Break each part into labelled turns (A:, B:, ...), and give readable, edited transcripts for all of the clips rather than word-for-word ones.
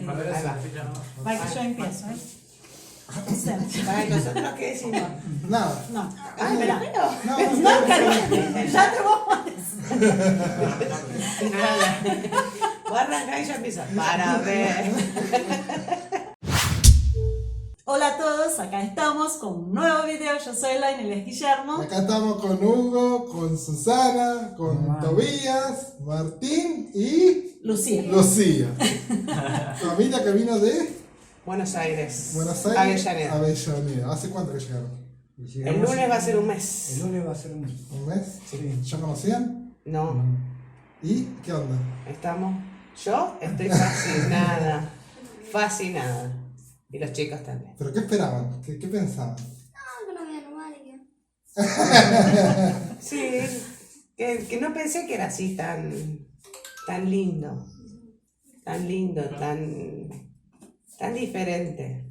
A: Ahí va.
B: Va, que yo empiezo, ¿eh?
A: Ay, ¿nosotros qué decimos?
C: Nada.
B: No.
A: Ah,
B: Espera.
C: No,
B: Cariño, ya te vos.
A: Voy a arrancar y ya empiezo. Para ver.
B: Hola a todos, acá estamos con un nuevo video. Yo soy Elaine, él es Guillermo.
C: Acá estamos con Hugo, con Susana, con Tobías, Martín y
B: Lucía.
C: Lucía. Familia que vino de
A: Buenos Aires.
C: Buenos Aires,
A: Avellaneda.
C: Avellaneda. ¿Hace cuánto que llegaron?
A: El lunes va a ser un mes.
D: El lunes va a ser un mes.
C: ¿Un mes?
D: Sí.
C: ¿Ya conocían?
A: No,
C: ¿Y qué onda?
A: estamos. Yo estoy fascinada. Fascinada. Y los chicos también.
C: ¿Pero qué esperaban? ¿Qué pensaban?
E: Una vida normal y que...
A: Sí, que no pensé que era así tan lindo. Tan lindo, tan diferente.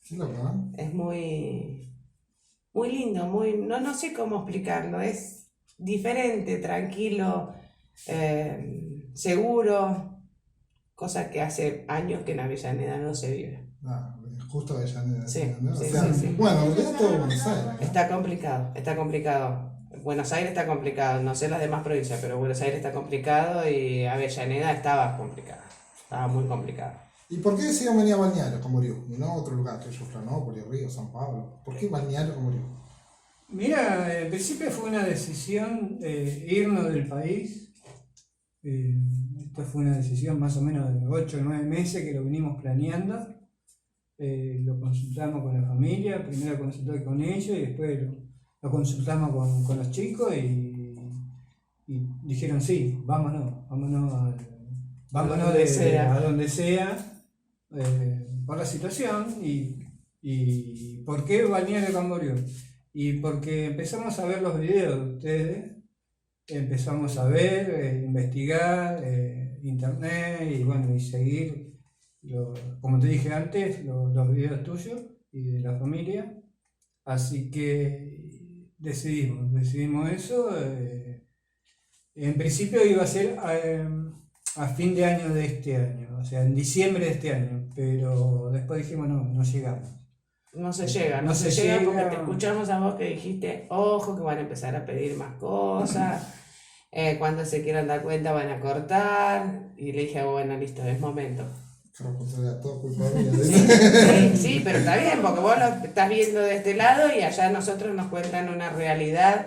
C: Qué loco, ¿no?
A: Es muy lindo, no sé cómo explicarlo, es diferente, tranquilo, seguro, cosa que hace años que en Avellaneda no se vive.
C: Ah, justo Avellaneda.
A: Sí,
C: ¿no?
A: sí,
C: O sea,
A: sí.
C: Bueno, en realidad todo Buenos Aires, ¿no?
A: Está complicado. Buenos Aires está complicado, no sé las demás provincias, pero Buenos Aires está complicado y Avellaneda estaba complicada, estaba muy complicada.
C: ¿Y por qué decidieron venir a Balneario, Camboriú? Y no a otro lugar, que yo, Florianópolis, Río, San Pablo. ¿Por qué Balneario, Camboriú?
D: Mira, en principio fue una decisión irnos del país. Esto fue una decisión más o menos de 8 o 9 meses que lo venimos planeando. Lo consultamos con la familia, primero consulté con ellos y después lo consultamos con los chicos y dijeron sí, vámonos a donde sea, por la situación y ¿por qué Balneario Camboriú? Y porque empezamos a ver los videos de ustedes, empezamos a ver, investigar, internet y bueno, y seguir, como te dije antes, los videos tuyos y de la familia. Así que decidimos eso. En principio iba a ser a fin de año de este año, o sea, en diciembre de este año, pero después dijimos no llegamos.
A: No se llega porque te escuchamos a vos que dijiste, ojo, que van a empezar a pedir más cosas, cuando se quieran dar cuenta van a cortar, y le dije, bueno, listo, es momento.
C: Creo que sería todo culpa mía.
A: Sí, pero está bien, porque vos lo estás viendo de este lado y allá nosotros nos cuentan una realidad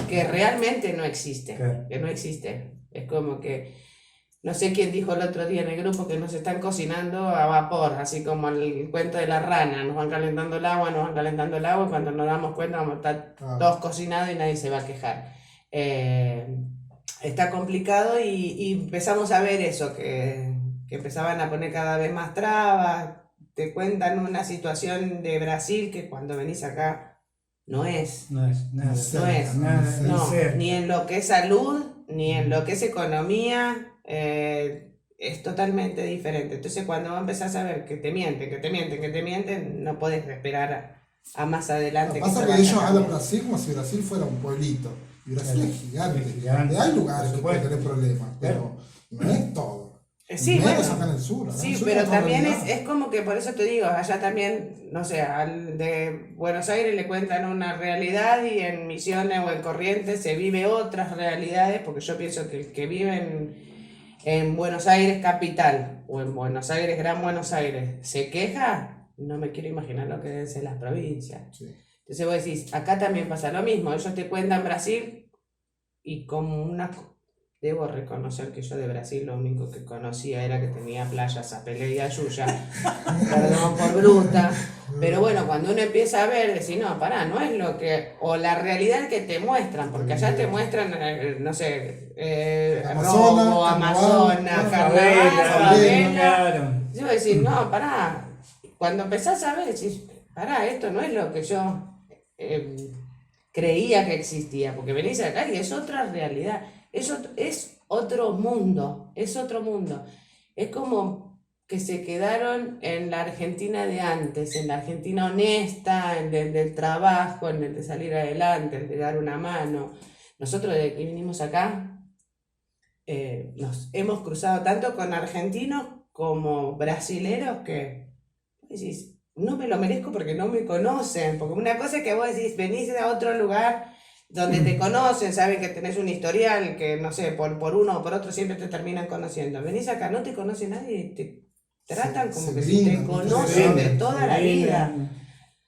A: que realmente no existe,
D: Claro.
A: que no existe. Es como que, no sé quién dijo el otro día en el grupo que nos están cocinando a vapor, así como el cuento de la rana, nos van calentando el agua, y cuando nos damos cuenta vamos a estar todos cocinados y nadie se va a quejar. Está complicado y empezamos a ver eso, que empezaban a poner cada vez más trabas, te cuentan una situación de Brasil que cuando venís acá no es.
D: No es nada.
A: No es,
D: Nada,
A: No,
D: ser.
A: ni en lo que es salud, ni en lo que es economía, es totalmente diferente. Entonces cuando vos empezás a ver que te mienten, no podés esperar a más adelante.
C: Pasa
A: se
C: que
A: vaya
C: ellos hablan
A: cambiando.
C: Brasil como si Brasil fuera un pueblito. Y Brasil
D: Claro,
C: es gigante.
D: es gigante,
C: Hay lugares
D: por
C: que pueden
D: supuesto.
C: tener problemas, pero no es todo.
A: Sí,
C: Menos
A: bueno,
C: acá en el sur. Acá en
A: sí,
C: el sur
A: pero
C: otra
A: también
C: realidad.
A: es como que por eso te digo, allá también, no sé, al de Buenos Aires le cuentan una realidad y en Misiones o en Corrientes se vive otras realidades, porque yo pienso que el que vive en Buenos Aires capital o en Buenos Aires, Gran Buenos Aires, se queja, no me quiero imaginar lo que deben ser las provincias.
C: Sí.
A: Entonces vos decís, acá también pasa lo mismo, ellos te cuentan Brasil y como una... Debo reconocer que yo de Brasil lo único que conocía era que tenía playas a Pelé y a Yuya, perdón por bruta, pero bueno, cuando uno empieza a ver, decir, no, pará, no es lo que, o la realidad que te muestran, porque allá te muestran, no sé,
C: Amazonas,
A: robo, Amazonas,
D: Favela,
A: favela.
D: claro.
A: Yo voy a decir, no, pará, cuando empezás a ver, decís, pará, esto no es lo que yo creía que existía, porque venís acá y es otra realidad. Es otro mundo, es otro mundo. Es como que se quedaron en la Argentina de antes, en la Argentina honesta, en el del trabajo, en el de salir adelante, en el de dar una mano. Nosotros desde que vinimos acá, nos hemos cruzado tanto con argentinos como brasileros que decís, no me lo merezco porque no me conocen, porque una cosa es que vos decís, venís a otro lugar donde te conocen, saben que tenés un historial, que no sé, por uno o por otro siempre te terminan conociendo. Venís acá, no te conoce nadie y te tratan como que si te
C: brindan,
A: conocen de toda la vida.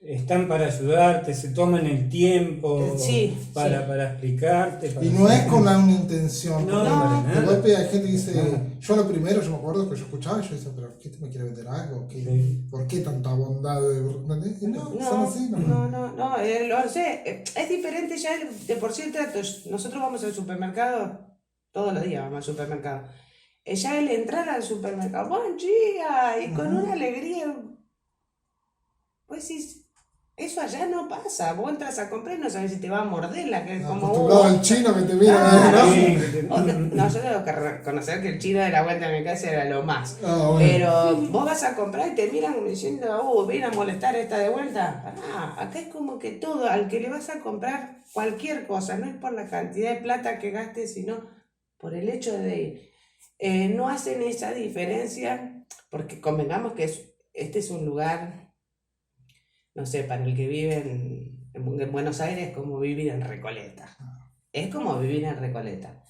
D: Están para ayudarte, se toman el tiempo
A: Sí,
D: para explicarte.
C: Y no es con una intención.
D: No,
A: No.
C: De golpe hay gente que dice, yo lo primero, yo me acuerdo que yo escuchaba, yo decía, pero ¿qué te me quiere vender algo?
D: Sí.
C: ¿Por qué tanta bondad? ¿Entendés? Y no, son
A: No,
C: así, ¿no?
A: no, lo sé, es diferente ya de por sí el trato. Nosotros vamos al supermercado, todos los días vamos al supermercado. Ya el entrar al supermercado, buen día, y con una alegría, pues sí, eso allá no pasa. Vos entras a comprar y no sabes si te va a morder la que es como
C: Acostumbrado al chino que te mira,
A: Claro.
C: ¿no?
D: Sí,
A: No, yo tengo que reconocer que el chino de la vuelta de mi casa era lo más.
C: Ah, bueno.
A: Pero vos vas a comprar y te miran como diciendo, viene a molestar esta de vuelta. Pará, acá es como que todo, al que le vas a comprar cualquier cosa, no es por la cantidad de plata que gastes, sino por el hecho de ir. No hacen esa diferencia, porque convengamos que este es un lugar, no sé, para el que vive en Buenos Aires, es como vivir en Recoleta. Es como vivir en Recoleta.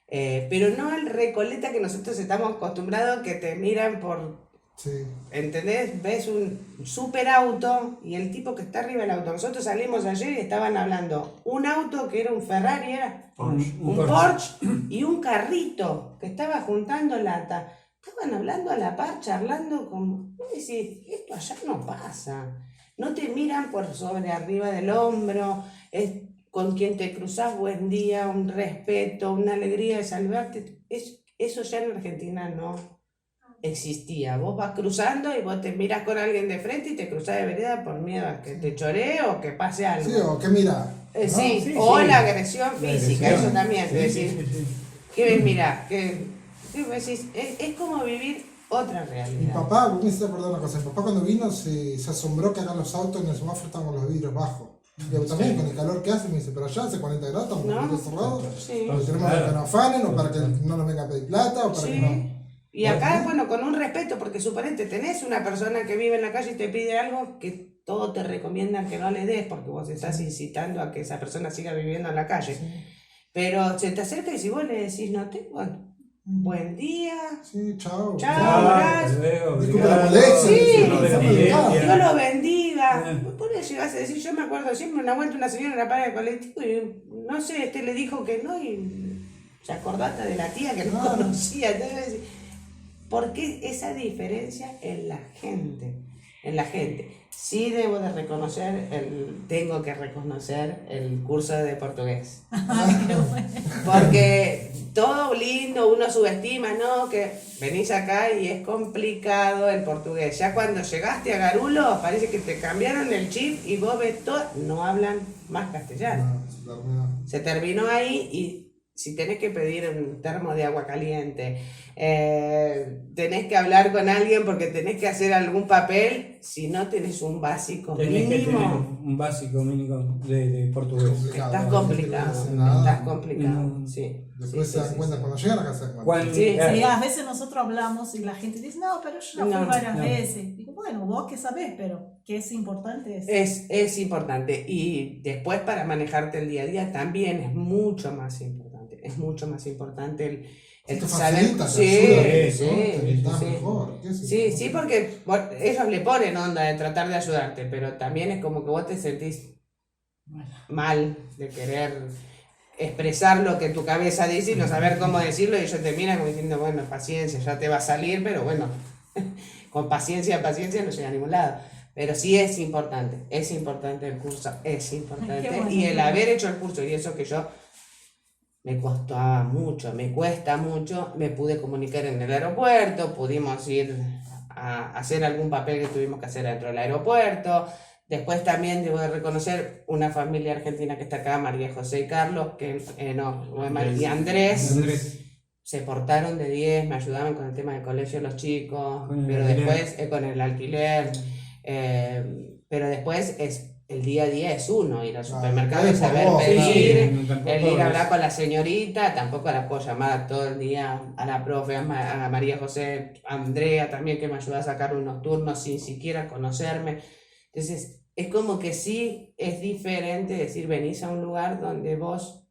A: Pero no el Recoleta que nosotros estamos acostumbrados, que te miran por,
C: Sí.
A: ¿entendés? Ves un super auto y el tipo que está arriba del auto. Nosotros salimos ayer y estaban hablando un auto que era un Ferrari, era un Porsche y un carrito que estaba juntando lata. Estaban hablando a la par, charlando con... Vos decís, esto allá no pasa. No te miran por sobre arriba del hombro, es con quien te cruzás buen día, un respeto, una alegría de saludarte. Eso ya en Argentina no existía. Vos vas cruzando y vos te miras con alguien de frente y te cruzás de vereda por miedo a que te choree o que pase algo.
C: Sí, o que mira. ¿no?
A: Sí,
D: Sí,
A: o
D: sí.
A: la agresión
D: La
A: física,
D: agresión.
A: eso también.
D: Sí,
A: Es
D: sí,
A: decir,
D: sí, sí.
A: que mira, que vos decís, es como vivir otra
C: Mi
A: realidad.
C: papá, vos me hiciste acordar una cosa, mi papá cuando vino se asombró que acá en los autos en el semáforo estaban con los vidrios bajos. Y también con el calor que hace me dice, pero allá hace 40 grados, estamos con los vidrios cerrados.
A: Sí.
C: Porque tenemos que nos afanen o para que no nos venga a pedir plata o para que no.
A: Sí. Y acá, bueno, con un respeto, porque suponete, tenés una persona que vive en la calle y te pide algo que todos te recomiendan que no le des, porque vos estás incitando a que esa persona siga viviendo en la calle. Pero se te acerca y si vos le decís, no tengo, buen día,
C: Sí, chao.
A: Chao.
D: Hasta luego,
C: Disculpa la
D: obrigado.
C: molestia.
A: Sí,
D: Dios lo bendiga.
A: Dios lo bendiga. Por eso ibas a decir, yo me acuerdo siempre una vuelta una señora en la parada del colectivo y no sé, le dijo que no y se acordate de la tía que no conocía. Entonces, ¿por qué esa diferencia en la gente? En la gente. Sí debo de reconocer, tengo que reconocer el curso de portugués. Porque todo lindo, uno subestima, ¿no? Que venís acá y es complicado el portugués. Ya cuando llegaste a Garulo, parece que te cambiaron el chip y vos ves todo, no hablan más castellano.
C: No, se terminó.
A: Se terminó ahí y si tenés que pedir un termo de agua caliente, tenés que hablar con alguien porque tenés que hacer algún papel, si no tenés un básico
D: Tenés que tener
A: mínimo,
D: un básico mínimo de portugués.
C: Complicado.
A: estás
C: La
A: complicado,
C: gente no hace nada.
A: estás complicado,
D: No.
A: sí.
C: Después
A: Sí,
C: se dan
A: sí,
C: cuenta,
A: sí.
C: cuando llegan a casa se dan cuenta.
D: Cuando-
A: Sí.
B: Sí, a veces nosotros hablamos y la gente dice, no, pero yo ya fui
A: No,
B: varias
D: no.
B: veces. Digo, bueno, vos que sabés, pero que es importante
A: Es importante y después para manejarte el día a día también es mucho más importante, el
C: Te
A: saber,
C: facilita, te
A: sí,
C: ayuda,
A: sí,
C: ¿no? Te estás
A: sí.
C: mejor. ¿qué sé
A: Sí,
C: yo?
A: sí, porque bueno, ellos le ponen onda de tratar de ayudarte, pero también es como que vos te sentís mal de querer expresar lo que tu cabeza dice y no saber cómo decirlo y ellos te miran como diciendo, bueno, paciencia, ya te va a salir, pero bueno, con paciencia no llega a ningún lado. Pero sí es importante el curso, es importante.
B: Qué bueno.
A: Y el haber hecho el curso y eso que yo me cuesta mucho, me pude comunicar en el aeropuerto, pudimos ir a hacer algún papel que tuvimos que hacer dentro del aeropuerto. Después también debo de reconocer una familia argentina que está acá, María José y Carlos, y Andrés, se portaron de 10, me ayudaban con el tema del colegio de los chicos,
D: Con el
A: pero
D: alquiler.
A: después con el alquiler, pero después es el día a día es uno, ir al
C: Claro,
A: supermercado y
C: es por
A: saber
C: vos,
A: pedir,
D: no, tampoco
A: el ir a hablar
D: es-
A: con la señorita, tampoco la puedo llamar todo el día a la profe, a María José, a Andrea también que me ayuda a sacar unos turnos sin siquiera conocerme. Entonces, es como que sí es diferente decir, venís a un lugar donde vos,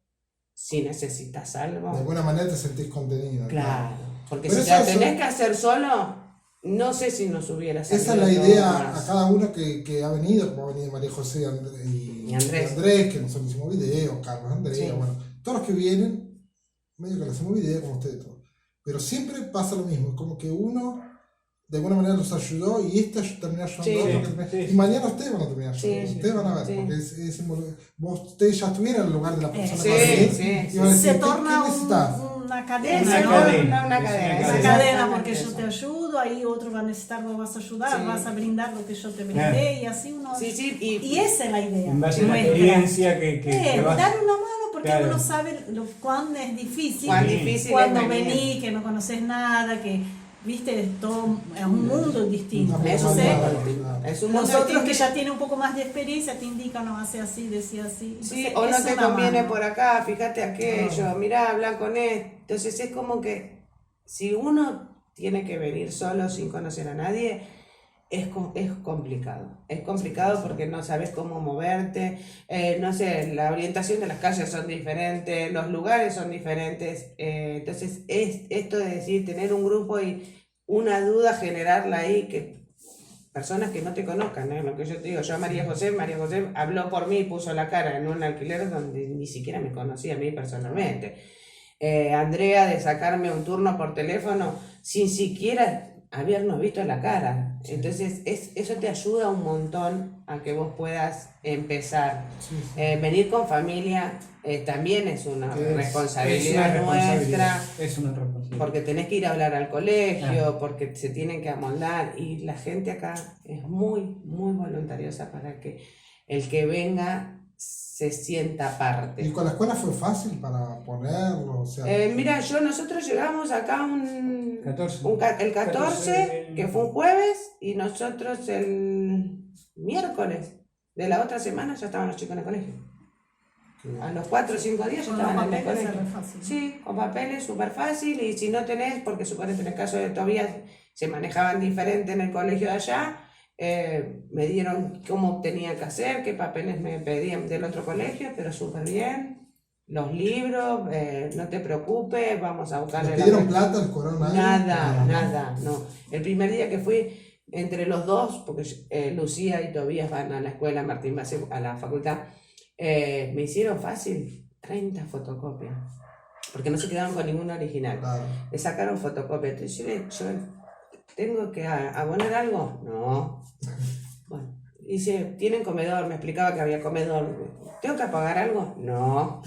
A: si necesitas
C: De
A: algo,
C: alguna manera te sentís contenido.
A: claro, porque
C: Pero
A: si te la
C: eso-
A: tenés que hacer solo, no sé si nos hubiera salido
C: Esa es la
A: todo
C: idea
A: más.
C: a cada uno que ha venido, como ha venido María José
A: Y Andrés.
C: que nosotros hicimos videos, Carlos, Andrea,
A: Sí.
C: bueno, todos los que vienen, medio que le hacemos videos como ustedes todos. Pero siempre pasa lo mismo, es como que uno de alguna manera los ayudó y termina ayudando
A: Sí.
C: a otro,
D: Sí,
C: y
D: sí.
C: mañana ustedes van a terminar
A: Sí,
C: ayudando, ustedes van a ver,
A: sí.
C: porque ustedes ya estuvieron en el lugar de la persona
A: Sí,
C: que va a venir,
A: sí,
C: y van a decir,
B: Se
C: ¿qué
B: torna
C: necesitas?
B: una cadena,
D: Una
B: ¿no?
D: cadena.
A: Una
D: Es
A: cadena.
B: Esa
D: Sí,
B: cadena, porque
A: exactamente
B: yo
A: eso.
B: te ayudo, ahí otro va a necesitar, vos vas a ayudar,
A: Sí.
B: vas a brindar lo que yo te brindé, y así uno...
A: Sí, sí,
B: Y esa es la idea
D: En base a la
B: nuestra.
D: experiencia que vas...
B: Dar una mano porque
D: Claro.
B: uno sabe cuán es difícil
A: cuán
D: Sí.
A: difícil
B: cuando
A: es venir.
B: venís, que no conoces nada, que viste, es todo es un mundo distinto.
C: Una
A: Es un
B: Entonces,
C: forma
A: mundo distinto. Es un mundo
B: nosotros que
A: distinto.
B: ya tienen un poco más de experiencia te indican, no, hace así, decía así.
A: Sí,
B: Entonces,
A: o no
B: es
A: te
B: una
A: conviene
B: mano.
A: por acá, fíjate aquello, mirá, habla con él. Entonces es como que si uno tiene que venir solo sin conocer a nadie, es complicado. Es complicado porque no sabes cómo moverte, no sé, la orientación de las calles son diferentes, los lugares son diferentes. Entonces es esto de decir, tener un grupo y una duda, generarla ahí, que personas que no te conozcan, ¿eh? Lo que yo te digo, yo a María José habló por mí y puso la cara en un alquiler donde ni siquiera me conocía a mí personalmente. Andrea de sacarme un turno por teléfono sin siquiera habernos visto la cara. Entonces eso te ayuda un montón a que vos puedas empezar.
C: Sí, sí.
A: Venir con familia también es una responsabilidad
D: es una
A: nuestra.
D: responsabilidad, es una responsabilidad.
A: Porque tenés que ir a hablar al colegio, porque se tienen que amoldar y la gente acá es muy, muy voluntariosa para que el que venga se sienta
C: ¿Y
A: parte.
C: con la escuela fue fácil para ponerlo? O sea,
A: Mira, nosotros llegamos acá
D: 14.
A: el 14, que fue un jueves, y nosotros el miércoles de la otra semana ya estaban los chicos en el colegio. A los 4 o 5 días ya
B: Con los
A: estaban en el
B: papeles es
A: colegio.
B: re fácil.
A: Sí, con papeles súper fácil, y si no tenés, porque suponete en el caso de Tobías se manejaban diferente en el colegio de allá, me dieron cómo tenía que hacer, qué papeles me pedían del otro colegio, pero súper bien. Los libros, no te preocupes, vamos a
C: ¿les
A: buscarle
C: pidieron plata? ¿Les cobraron algo?
A: Nada, no. El primer día que fui, entre los dos, porque Lucía y Tobías van a la escuela, Martín va a la facultad, me hicieron fácil 30 fotocopias, porque no se quedaron con ninguna original.
C: Claro.
A: Le sacaron fotocopias. Entonces yo ¿tengo que abonar algo? No. Bueno, dice, ¿tienen comedor? Me explicaba que había comedor. ¿Tengo que pagar algo? No.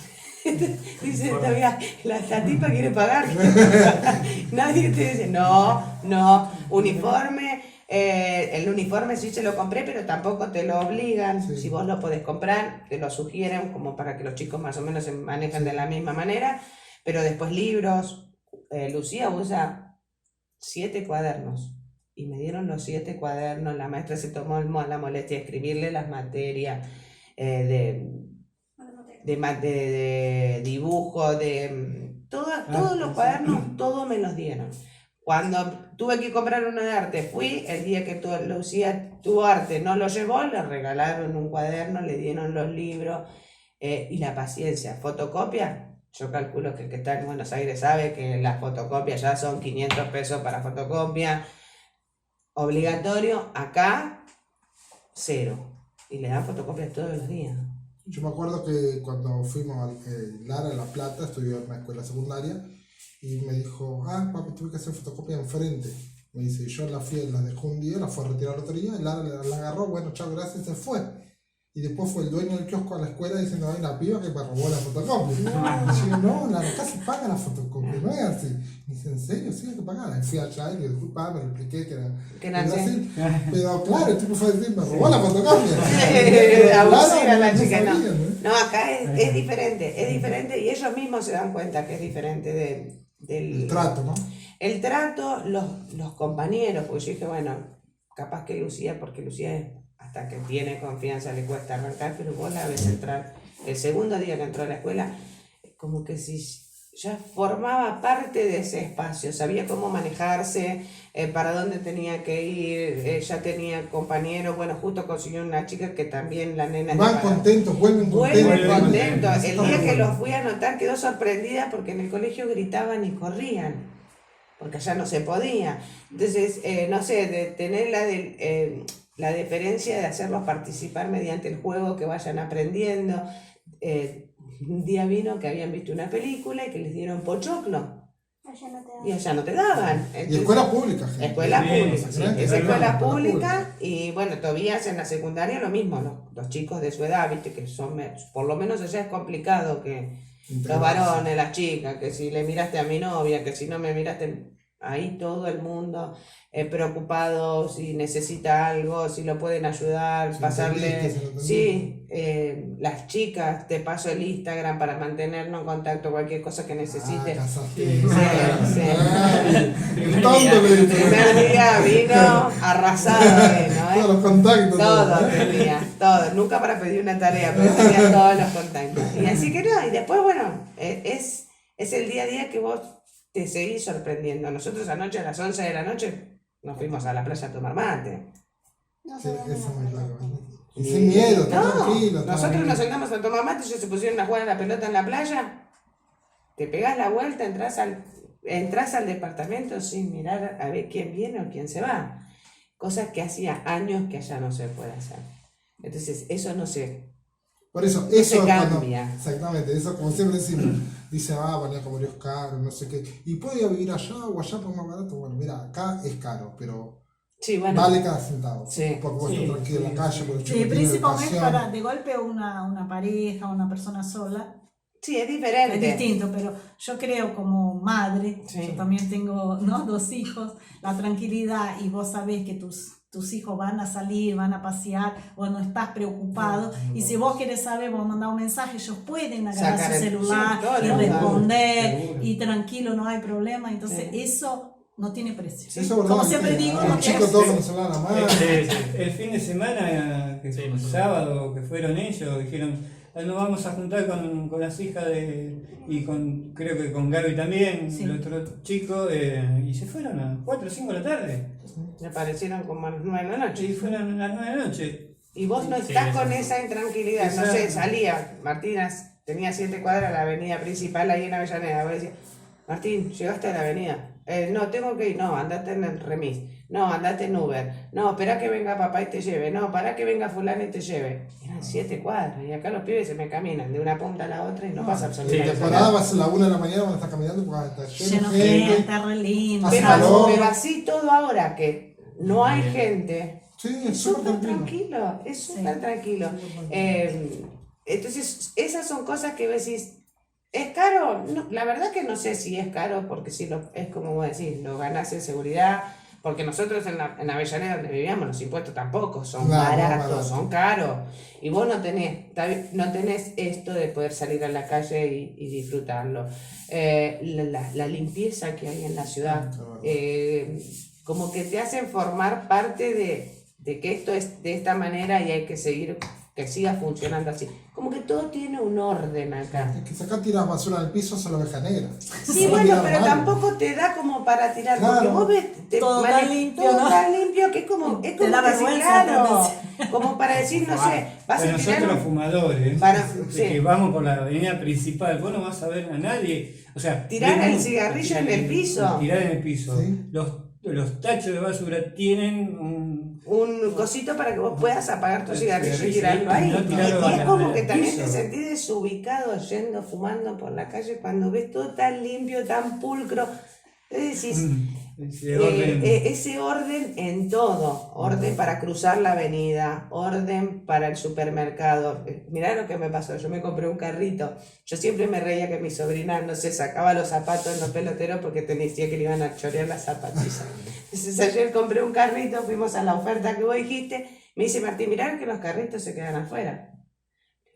A: Dice, todavía la tipa quiere pagar. Nadie te dice, no. Uniforme. El uniforme sí se lo compré, pero tampoco te lo obligan.
C: Sí.
A: Si vos lo podés comprar, te lo sugieren como para que los chicos más o menos se manejen de la misma manera. Pero después libros. Lucía usa 7 cuadernos y me dieron los 7 cuadernos. La maestra se tomó la molestia de escribirle las materias de dibujo, todos los cuadernos, todos me los dieron. Cuando tuve que comprar uno de arte, fui, el día que Lucía tuvo arte, no lo llevó, le regalaron un cuaderno, le dieron los libros, y la paciencia. Fotocopia, yo calculo que el que está en Buenos Aires sabe que las fotocopias ya son 500 pesos para fotocopia. Obligatorio, acá, 0. Y le dan fotocopias todos los días.
C: Yo me acuerdo que cuando fuimos a Lara, La Plata, estudió en una escuela secundaria, y me dijo, papi, tuve que hacer fotocopia enfrente. Me dice, y yo la dejó un día, la fue a retirar el otro día, y Lara la agarró, bueno, chao, gracias, se fue. Y después fue el dueño del kiosco a la escuela diciendo, hay una piba que me robó la fotocopia. Y yo, no, acá se paga la fotocopia, no es así. Y dice, ¿en serio? Sí, hay que pagar. Y fui allá y le disculpaba, me lo expliqué que era
A: Que
C: de
A: nace.
C: Brasil. Pero claro, el tipo fue a decir, me robó la fotocopia.
A: Abusiva la
C: no
A: chica, no.
C: sabía, ¿no?
A: No, acá es diferente y ellos mismos se dan cuenta que es diferente del
C: El trato, ¿no?
A: el trato, los compañeros, porque yo dije, bueno, capaz que Lucía, porque Lucía hasta que tiene confianza le cuesta arrancar, pero vos la ves entrar. El segundo día que entró a la escuela, es como que si ya formaba parte de ese espacio, sabía cómo manejarse, para dónde tenía que ir, ya tenía compañeros, bueno, justo consiguió una chica que también la nena...
C: Van contentos, vuelven
A: Vuelve
C: contentos.
A: contento.
C: Eso
A: El
C: está
A: día
C: muy
A: que
C: bueno.
A: los fui a anotar quedó sorprendida porque en el colegio gritaban y corrían, porque allá no se podía. Entonces, no sé, de tener la deferencia de hacerlos participar mediante el juego, que vayan aprendiendo. Un día vino que habían visto una película y que les dieron pochoclo
E: Allá no te da.
A: y allá no te daban.
C: Y
A: Entonces,
C: escuela pública, gente.
A: escuela
D: Sí,
A: pública, sí,
C: exactamente,
A: es
C: es
A: escuela
C: verdad,
A: pública y bueno, todavía en la secundaria lo mismo, los chicos de su edad, viste, que son, por lo menos allá es complicado que los varones, las chicas, que si le miraste a mi novia, que si no me miraste, ahí todo el mundo preocupado, si necesita algo, si lo pueden ayudar,
C: Si
A: pasarle,
C: entendiste, si no entendiste.
A: sí, las chicas, te paso el Instagram para mantenernos en contacto, cualquier cosa que necesites.
C: Casaste.
A: Sí.
C: El tonto que
A: El primer día vino arrasado, ¿no?
C: Todos los contactos.
A: Todo tenía, todo, nunca para pedir una tarea, pero tenía todos los contactos. Y así que no, y después, bueno, es el día a día que vos te seguís sorprendiendo. Nosotros anoche a las 11 de la noche nos fuimos a la playa a tomar mate.
E: No
C: Sí,
E: sabemos
C: eso es muy
E: nada.
C: loco. Y sin miedo, está
A: No,
C: tranquilo. está
A: nosotros
C: bien.
A: nos sentamos a tomar mate, ellos se pusieron a jugar a la pelota en la playa, te pegás la vuelta, entras al departamento sin mirar a ver quién viene o quién se va. Cosas que hacía años que allá no se puede hacer. Entonces, eso no sé.
C: Por eso,
A: se
C: eso cuando-
A: cambia.
C: exactamente, eso como siempre decimos, dice, venía como Dios caro, no sé qué. ¿Y puede ir a vivir allá o allá por más barato? Bueno, mira, acá es caro, pero
A: Sí, bueno.
C: vale cada centavo.
A: Sí.
C: Porque vos
D: Sí,
C: estás tranquilo en la
D: sí,
C: calle, porque el chico
B: Sí,
C: tiene
B: principalmente
C: educación.
B: para de golpe una pareja, una persona sola,
A: Sí, es
B: es
A: diferente.
B: distinto, pero yo creo como madre,
A: Sí.
B: yo también tengo, ¿no?, 2 hijos, la tranquilidad y vos sabés que tus hijos van a salir, van a pasear, vos no estás preocupado, y si vos querés saber, vos mandás un mensaje, ellos pueden agarrar
A: Sacar
B: su
A: el-
B: celular
A: sí, todo
B: y
A: el mundo.
B: responder,
D: Seguro.
B: y tranquilo, no hay problema, entonces
A: Sí.
B: eso no tiene precio.
C: Eso es verdad.
B: Como siempre digo,
C: los
B: lo que
C: chicos
B: es-
C: todos con el celular a la mano.
D: El fin de semana, que fue sábado, que fueron ellos, dijeron, nos vamos a juntar con las hijas creo que con Gaby también,
B: Sí.
D: el otro chico, y se fueron a 4 o 5 de la tarde.
A: Me parecieron como a las 9 de la noche.
D: Y fueron a las 9 de la noche.
A: Y vos no
F: Sí,
A: estás
F: eso
A: con
F: sí.
A: esa intranquilidad. No
D: Exacto.
A: sé, salía, Martínez tenía 7 cuadras la avenida principal ahí en Avellaneda. Vos decías, Martín, llegaste a la avenida. No, tengo que ir. No, andate en el remis. No, andate en Uber. No, espera que venga papá y te lleve. No, para que venga fulano y te lleve. Eran 7 cuadras. Y acá los pibes se me caminan de una punta a la otra y no pasa
C: En
A: absolutamente
C: temporada
A: nada.
C: vas a la 1 de la mañana, van a estar caminando porque está
B: lleno
C: lleno
B: de
C: de
B: gente,
C: gente.
B: está re lindo.
C: Hace
A: Pero,
C: calor.
A: pero así todo ahora que no hay
F: Bien.
A: gente.
C: Sí,
A: Es
C: es súper
A: súper
C: tranquilo.
A: tranquilo, es súper tranquilo. Entonces, esas son cosas que vos decís, ¿es caro? No, la verdad que no sé si es caro, porque si es como vos decís, lo ganás en seguridad, porque nosotros en Avellaneda donde vivíamos los impuestos tampoco son
C: No, no,
A: baratos,
C: barato.
A: son caros. Y vos no tenés esto de poder salir a la calle y disfrutarlo. La limpieza que hay en la ciudad,
C: Claro.
A: como que te hacen formar parte de que esto es de esta manera y hay que seguir, que siga funcionando así. Como que todo tiene un orden acá.
C: Es que si acá tiras basura al piso, son la oveja negra.
A: Sí,
C: Se va a
A: bueno,
C: tirar
A: pero
C: mal.
A: tampoco te da como para tirar, porque
C: Claro.
A: vos ves
B: Todo tan limpio,
A: todo
B: ¿no?
A: tan limpio que es como
B: Te
A: que
B: da
A: sí,
B: vergüenza,
A: claro, como para decir, no sé, vas
D: Para
A: a tirar
D: nosotros los fumadores,
A: sí.
D: que vamos por la avenida principal, vos no vas a ver a nadie. O sea,
A: Tirar
D: vemos-
A: el cigarrillo en el piso.
D: Tirar en el piso.
C: Sí.
D: Los tachos de basura tienen
A: un cosito para que vos puedas apagar tu
D: El
A: cigarrillo y
D: cigarrillo
A: tirarlo
D: y
A: ahí.
D: no tirarlo
A: Y es
D: al
A: como que
D: piso.
A: también te sentís desubicado yendo, fumando por la calle cuando ves todo tan limpio, tan pulcro. Entonces decís,
D: ese orden.
A: ese orden en todo, orden para cruzar la avenida, orden para el supermercado. Mirá lo que me pasó, yo me compré un carrito, yo siempre me reía que mi sobrina no se sacaba los zapatos en los peloteros porque te decía que le iban a chorear las zapatillas. Entonces ayer compré un carrito, fuimos a la oferta que vos dijiste, me dice Martín, mirá que los carritos se quedan afuera.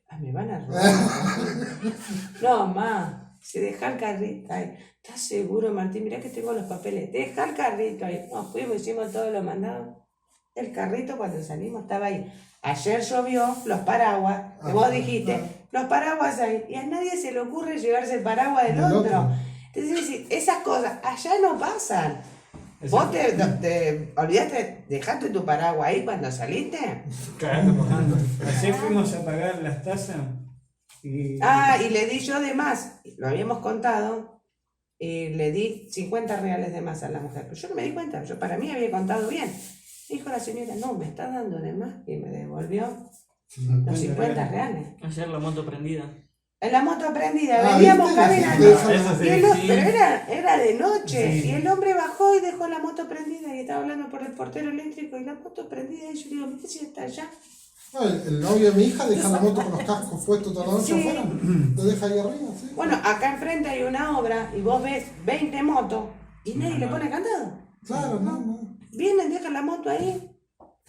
A: Ah, me van a robar. No, ma, se deja el carrito ahí. ¿Estás seguro, Martín? Mirá que tengo los papeles. Deja el carrito ahí. Nos fuimos, hicimos todo lo mandado. el carrito cuando salimos estaba ahí. Ayer llovió, los paraguas, que
C: Ah,
A: vos dijiste,
C: claro.
A: los paraguas ahí, y a nadie se le ocurre llevarse el paraguas del
C: Del
A: otro.
C: otro.
A: Entonces, decís, esas cosas allá no pasan. ¿Vos te olvidaste, dejaste tu paraguas ahí cuando saliste?
D: Cagando, mojando. Ayer fuimos a pagar las tazas y.
A: Ah, y le di yo de más, lo habíamos contado, y le di 50 reales de más a la mujer. Pero yo no me di cuenta, yo para mí había contado bien. Dijo la señora, no, me está dando de más, y me devolvió los 50 reales.
F: Ayer la moto prendida.
A: En la moto prendida,
C: Ah,
A: veníamos
C: ¿viste?
A: caminando.
F: Eso sí,
A: Y
F: sí.
A: pero era de noche,
D: Sí.
A: y el hombre bajó y dejó la moto prendida, y estaba hablando por el portero eléctrico, y la moto prendida, y yo digo, mira si está allá.
C: No, el novio de mi hija deja la moto con los cascos puestos toda la noche
A: Sí.
C: afuera. Lo deja ahí arriba, ¿sí?
A: Bueno, acá enfrente hay una obra, y vos ves 20 motos, y nadie le pone candado.
C: Claro, no.
A: Vienen, dejan la moto ahí.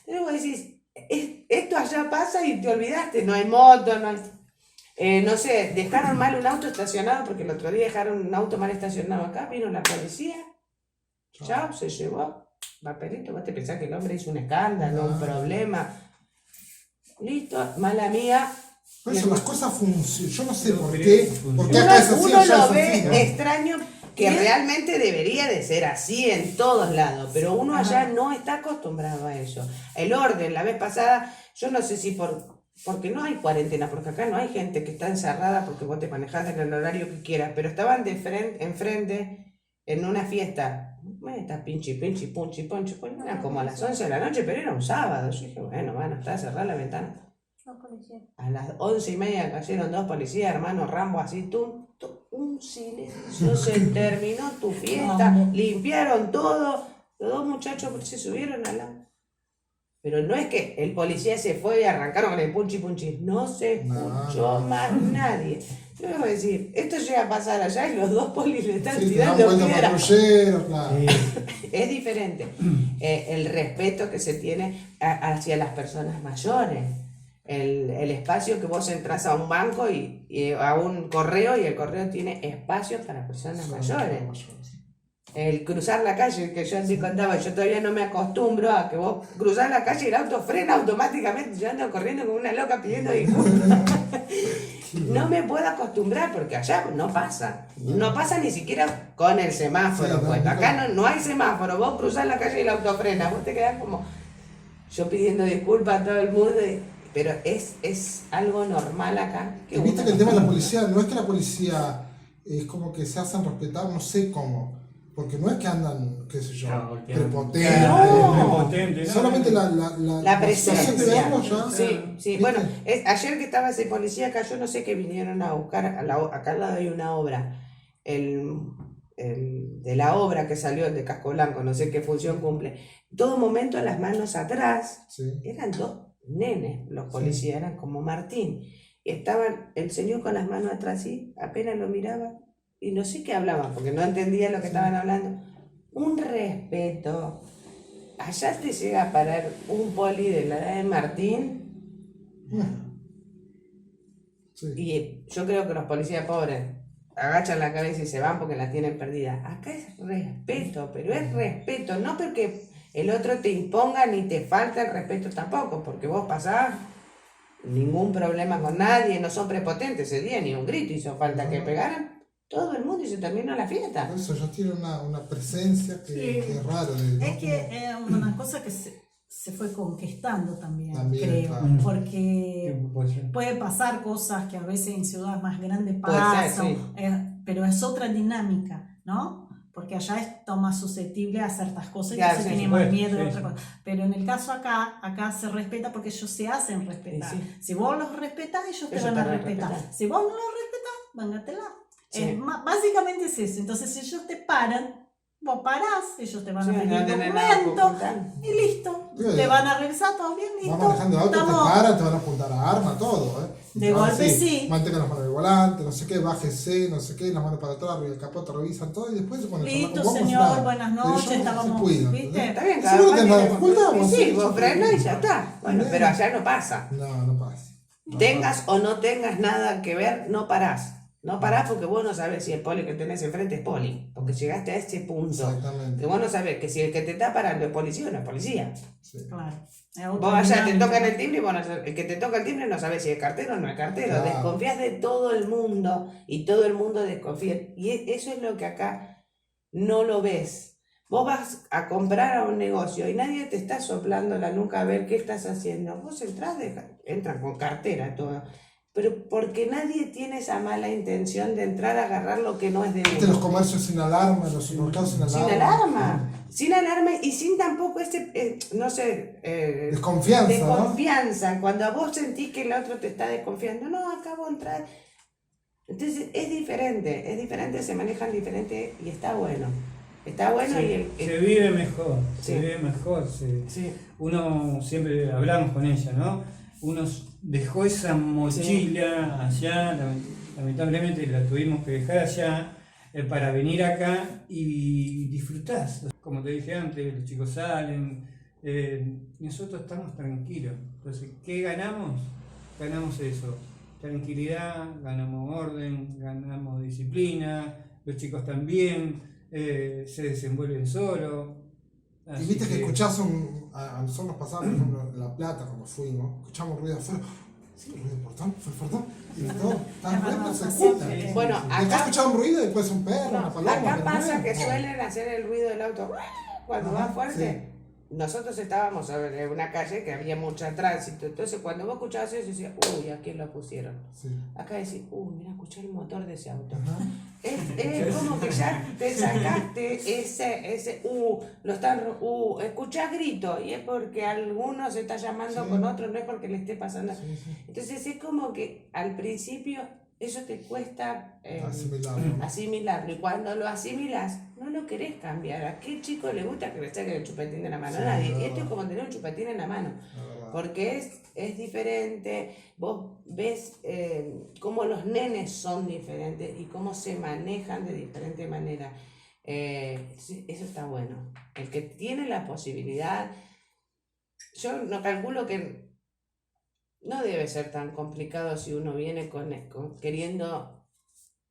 A: Y vos decís, esto allá pasa y te olvidaste, no hay moto, no hay... no sé, dejaron mal un auto estacionado, porque el otro día dejaron un auto mal estacionado acá, vino la policía, chao, se llevó, papelito, vos te pensás que el hombre hizo un escándalo, un problema, listo, mala mía.
C: Por eso las cosas funcionan. Yo no sé por
D: creo
C: qué.
D: que funciona.
C: Porque acá es así,
A: Uno
C: allá
A: lo
C: es
A: ve
C: así, ¿no?
A: extraño, que realmente debería de ser así en todos lados, pero uno allá no está acostumbrado a eso. El orden, la vez pasada, yo no sé si porque no hay cuarentena, porque acá no hay gente que está encerrada porque vos te manejás en el horario que quieras, pero estaban enfrente en una fiesta. Está pinchi, punchi, poncho, pues no era como a las 11 de la noche, pero era un sábado. Yo dije, bueno, van a estar cerrada la ventana. A las 11:30 cayeron 2 policías, hermano Rambo, así, un silencio, se terminó tu fiesta,
B: Rambo.
A: limpiaron todo, los 2 muchachos se subieron al lado. Pero no es que el policía se fue y arrancaron con el punchi, no se escuchó más nadie. Yo voy a decir, esto llega a pasar allá y los 2 polis le están
C: Sí, te dan
A: tirando
C: vuelta
A: piedra.
C: patrullero, claro.
A: Es diferente el respeto que se tiene hacia las personas mayores. El espacio que vos entras a un banco y a un correo, y el correo tiene espacios para personas mayores. El cruzar la calle, que yo así contaba, yo todavía no me acostumbro a que vos cruzás la calle y el auto frena automáticamente, yo ando corriendo como una loca pidiendo disculpas. No me puedo acostumbrar porque allá no pasa. No pasa ni siquiera con el semáforo
C: Sí,
A: puesto.
C: no.
A: Acá no hay semáforo, vos cruzás la calle y el auto frena, vos te quedás como yo pidiendo disculpas a todo el mundo. Pero es algo normal acá.
C: Y viste que el tema de la policía, no es que la policía es como que se hacen respetar, no sé cómo. Porque no es que andan, qué sé yo,
F: Claro,
C: prepotentes.
A: No.
D: Prepotente, ¿no?
C: Solamente la
A: presencia.
C: situación de verlos ya.
A: Sí, sí.
C: ¿Viste?
A: Bueno, ayer que estaba ese policía acá, yo no sé qué vinieron a buscar. Acá al lado hay una obra. De la obra que salió, el de Casco Blanco, no sé qué función cumple. Todo momento las manos atrás.
C: Sí.
A: Eran 2 nenes, los policías, eran como Martín. Y estaban el señor con las manos atrás, y apenas lo miraba. Y no sé qué hablaban, porque no entendía lo que estaban hablando. Un respeto. Allá te llega a parar un poli de la edad de Martín,
C: Sí.
A: y yo creo que los policías pobres agachan la cabeza y se van porque la tienen perdida. Acá es respeto, pero es respeto, no porque el otro te imponga ni te falta el respeto tampoco, porque vos pasás, ningún problema con nadie, no son prepotentes ese día, ni un grito hizo falta que pegaran. Todo el mundo y se terminó la fiesta.
C: Por eso ya tiene una presencia que es raro. ¿No?
B: Es que es una cosa que se fue conquistando también, creo,
C: claro.
B: porque
D: Puede ser.
B: puede pasar cosas que a veces en ciudades más grandes
A: Puede ser,
B: pasan,
A: sí.
B: pero es otra dinámica, ¿no? Porque allá está más susceptible a ciertas cosas y
A: Claro,
B: se
A: sí,
B: tiene
A: sí,
B: más
D: puede,
B: miedo de
D: sí,
B: otra
D: sí.
B: cosa. Pero en el caso acá se respeta porque ellos se hacen respetar.
A: Sí, sí.
B: Si vos los respetás, ellos te
A: Ellos
B: van
A: te
B: a
A: van a
B: respetar.
A: respetar.
B: Si vos no los respetás, vángatelá.
A: Sí.
B: Básicamente es eso. Entonces, si ellos te paran, vos parás, ellos te van
A: Sí,
B: a pedir
A: no tenés nada que
B: documento
A: ocultar.
B: y listo.
C: Sí,
B: Te van a revisar todo bien, listo.
C: Vas manejando el auto,
B: Estamos-
C: te paran, te van a apuntar a arma, todo. Y
B: De
C: te van a
B: golpe
C: decir,
B: sí.
C: Mantenga las manos en el volante, no sé qué, bájese, no sé qué, las manos para atrás, arriba del capó, te revisan todo y después se ponen a charlar
B: Listo,
C: con vos como si
B: señor,
C: nada.
B: buenas
C: Ellos
B: noches,
C: se
B: estábamos,
C: cuidan,
B: ¿viste?
C: ¿entendés?
A: Está bien,
C: Si
A: cada
C: no
A: cual
C: tenés
A: tiene
C: nada que ocultar,
A: como-
C: vos
A: Sí,
C: sí,
A: vos
C: sí,
A: frenás y
C: sí.
A: ya está. Bueno,
C: Bien.
A: pero allá no pasa.
C: No pasa. No
A: Tengas
C: pasa.
A: o no tengas nada que ver, no parás. No parás porque vos no sabés si el poli que tenés enfrente es poli, porque llegaste a ese punto.
C: Exactamente.
A: Que vos no sabés que si el que te está parando es policía o no es policía.
C: Sí.
B: Claro. Es
A: Vos
B: otra
A: allá te
B: dinámica.
A: tocan el timbre y vos el que te toca el timbre no sabés si es cartero o no es cartero.
C: Claro.
A: Desconfías de todo el mundo y todo el mundo desconfía. Y eso es lo que acá no lo ves. Vos vas a comprar a un negocio y nadie te está soplando la nuca a ver qué estás haciendo. Vos entran con cartera todo. Pero porque nadie tiene esa mala intención de entrar a agarrar lo que no es de
C: Viste los
A: uno.
C: comercios sin alarma, los supermercados sin alarma.
A: Sin alarma y sin tampoco no sé,
C: Desconfianza, ¿no?
A: desconfianza. Cuando a vos sentís que el otro te está desconfiando, no, acabo de entrar. Entonces es diferente, se manejan diferente y está bueno. Está bueno
D: Se vive mejor,
A: Sí.
D: se vive mejor.
A: Sí.
D: Uno, siempre hablamos con ella, ¿no? Uno dejó esa mochila allá, lamentablemente la tuvimos que dejar allá para venir acá y disfrutás. Como te dije antes, los chicos salen, nosotros estamos tranquilos. Entonces, ¿qué ganamos? Ganamos eso, tranquilidad, ganamos orden, ganamos disciplina, los chicos también se desenvuelven solos.
C: Y viste que escuchás a nosotros nos pasaba, por ejemplo, en La Plata cuando fuimos, escuchamos ruido afuera. Sí, ruido del portón, fue el portón. Y todo, tan re persecuta.
B: Sí.
A: Bueno,
C: Acá
A: acá,
C: escuchaba un ruido y después un perro, una paloma.
A: acá pasa
C: ¿no?
A: que suelen hacer el ruido del auto cuando va
C: Ajá,
A: fuerte. Nosotros estábamos en una calle que había mucho tránsito, entonces cuando vos escuchabas eso decías, uy, ¿a quién lo pusieron?
C: Sí.
A: Acá decís, mira, escuché el motor de ese auto.
C: Ajá.
A: Es como que ya te sacaste ese lo están, escuchás grito, y es porque alguno se está llamando
C: Sí.
A: con otro, no es porque le esté pasando.
C: Sí, sí.
A: Entonces es como que al principio eso te cuesta
C: Asimilarlo.
A: asimilarlo, y cuando lo asimilas, no lo querés cambiar. ¿A qué chico le gusta que le saquen el chupetín de la mano?
C: Sí,
A: A nadie.
C: es
A: Esto
C: verdad.
A: es como tener un chupetín en la mano.
C: La verdad.
A: Porque es diferente, vos ves cómo los nenes son diferentes y cómo se manejan de diferente manera. Eso está bueno. El que tiene la posibilidad, yo no calculo que no debe ser tan complicado si uno viene con queriendo.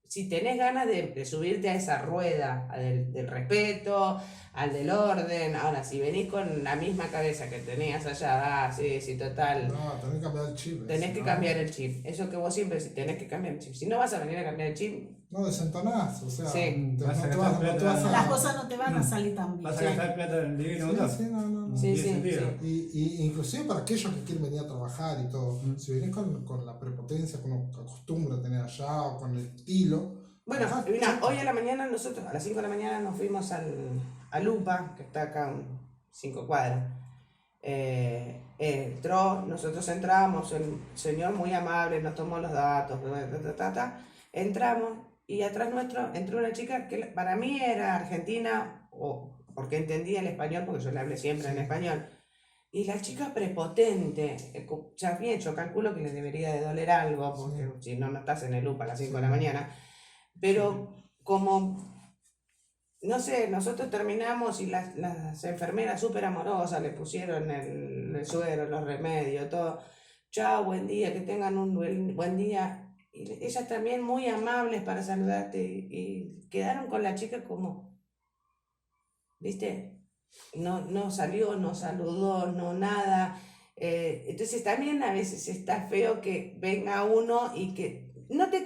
A: Si tenés ganas de subirte a esa rueda, del respeto, al del orden, ahora si venís con la misma cabeza que tenías allá, sí, total,
C: No, tenés que cambiar el chip.
A: tenés que
C: ¿no?
A: cambiar el chip. Eso que vos siempre decís, tenés que cambiar el chip. Si no vas a venir a cambiar el chip,
C: No, desentonás, o sea,
A: Sí.
C: te,
D: Vas a
C: no te
D: gastar
C: vas, no te
D: plata.
C: vas a...
B: Las cosas no te van a salir tan bien.
D: Vas a gastar plata en el divino
C: Sí,
D: motor.
C: sí, no.
A: Sí,
D: Tiene sentido.
C: Y inclusive para aquellos que quieren venir a trabajar y todo, si venís con la prepotencia, con la costumbre de tener allá o con el estilo.
A: bueno,
C: ajá,
A: mira, hoy a la mañana nosotros, a las 5 de la mañana nos fuimos a Lupa, que está acá a 5 cuadras. Entró, nosotros entramos, el señor muy amable nos tomó los datos, entramos y atrás nuestro entró una chica que para mí era argentina, porque entendía el español, porque yo le hablé siempre en español. Y la chica prepotente, ya bien, yo calculo que le debería de doler algo, porque si no, no estás en el UPA a las 5 de la mañana. Pero como, no sé, nosotros terminamos y las enfermeras súper amorosas le pusieron el suero, los remedios, todo. Chao, buen día, que tengan un buen día. Y ellas también muy amables para saludarte y quedaron con la chica como, ¿viste? No salió, no saludó, no nada. Entonces también a veces está feo que venga uno y que no te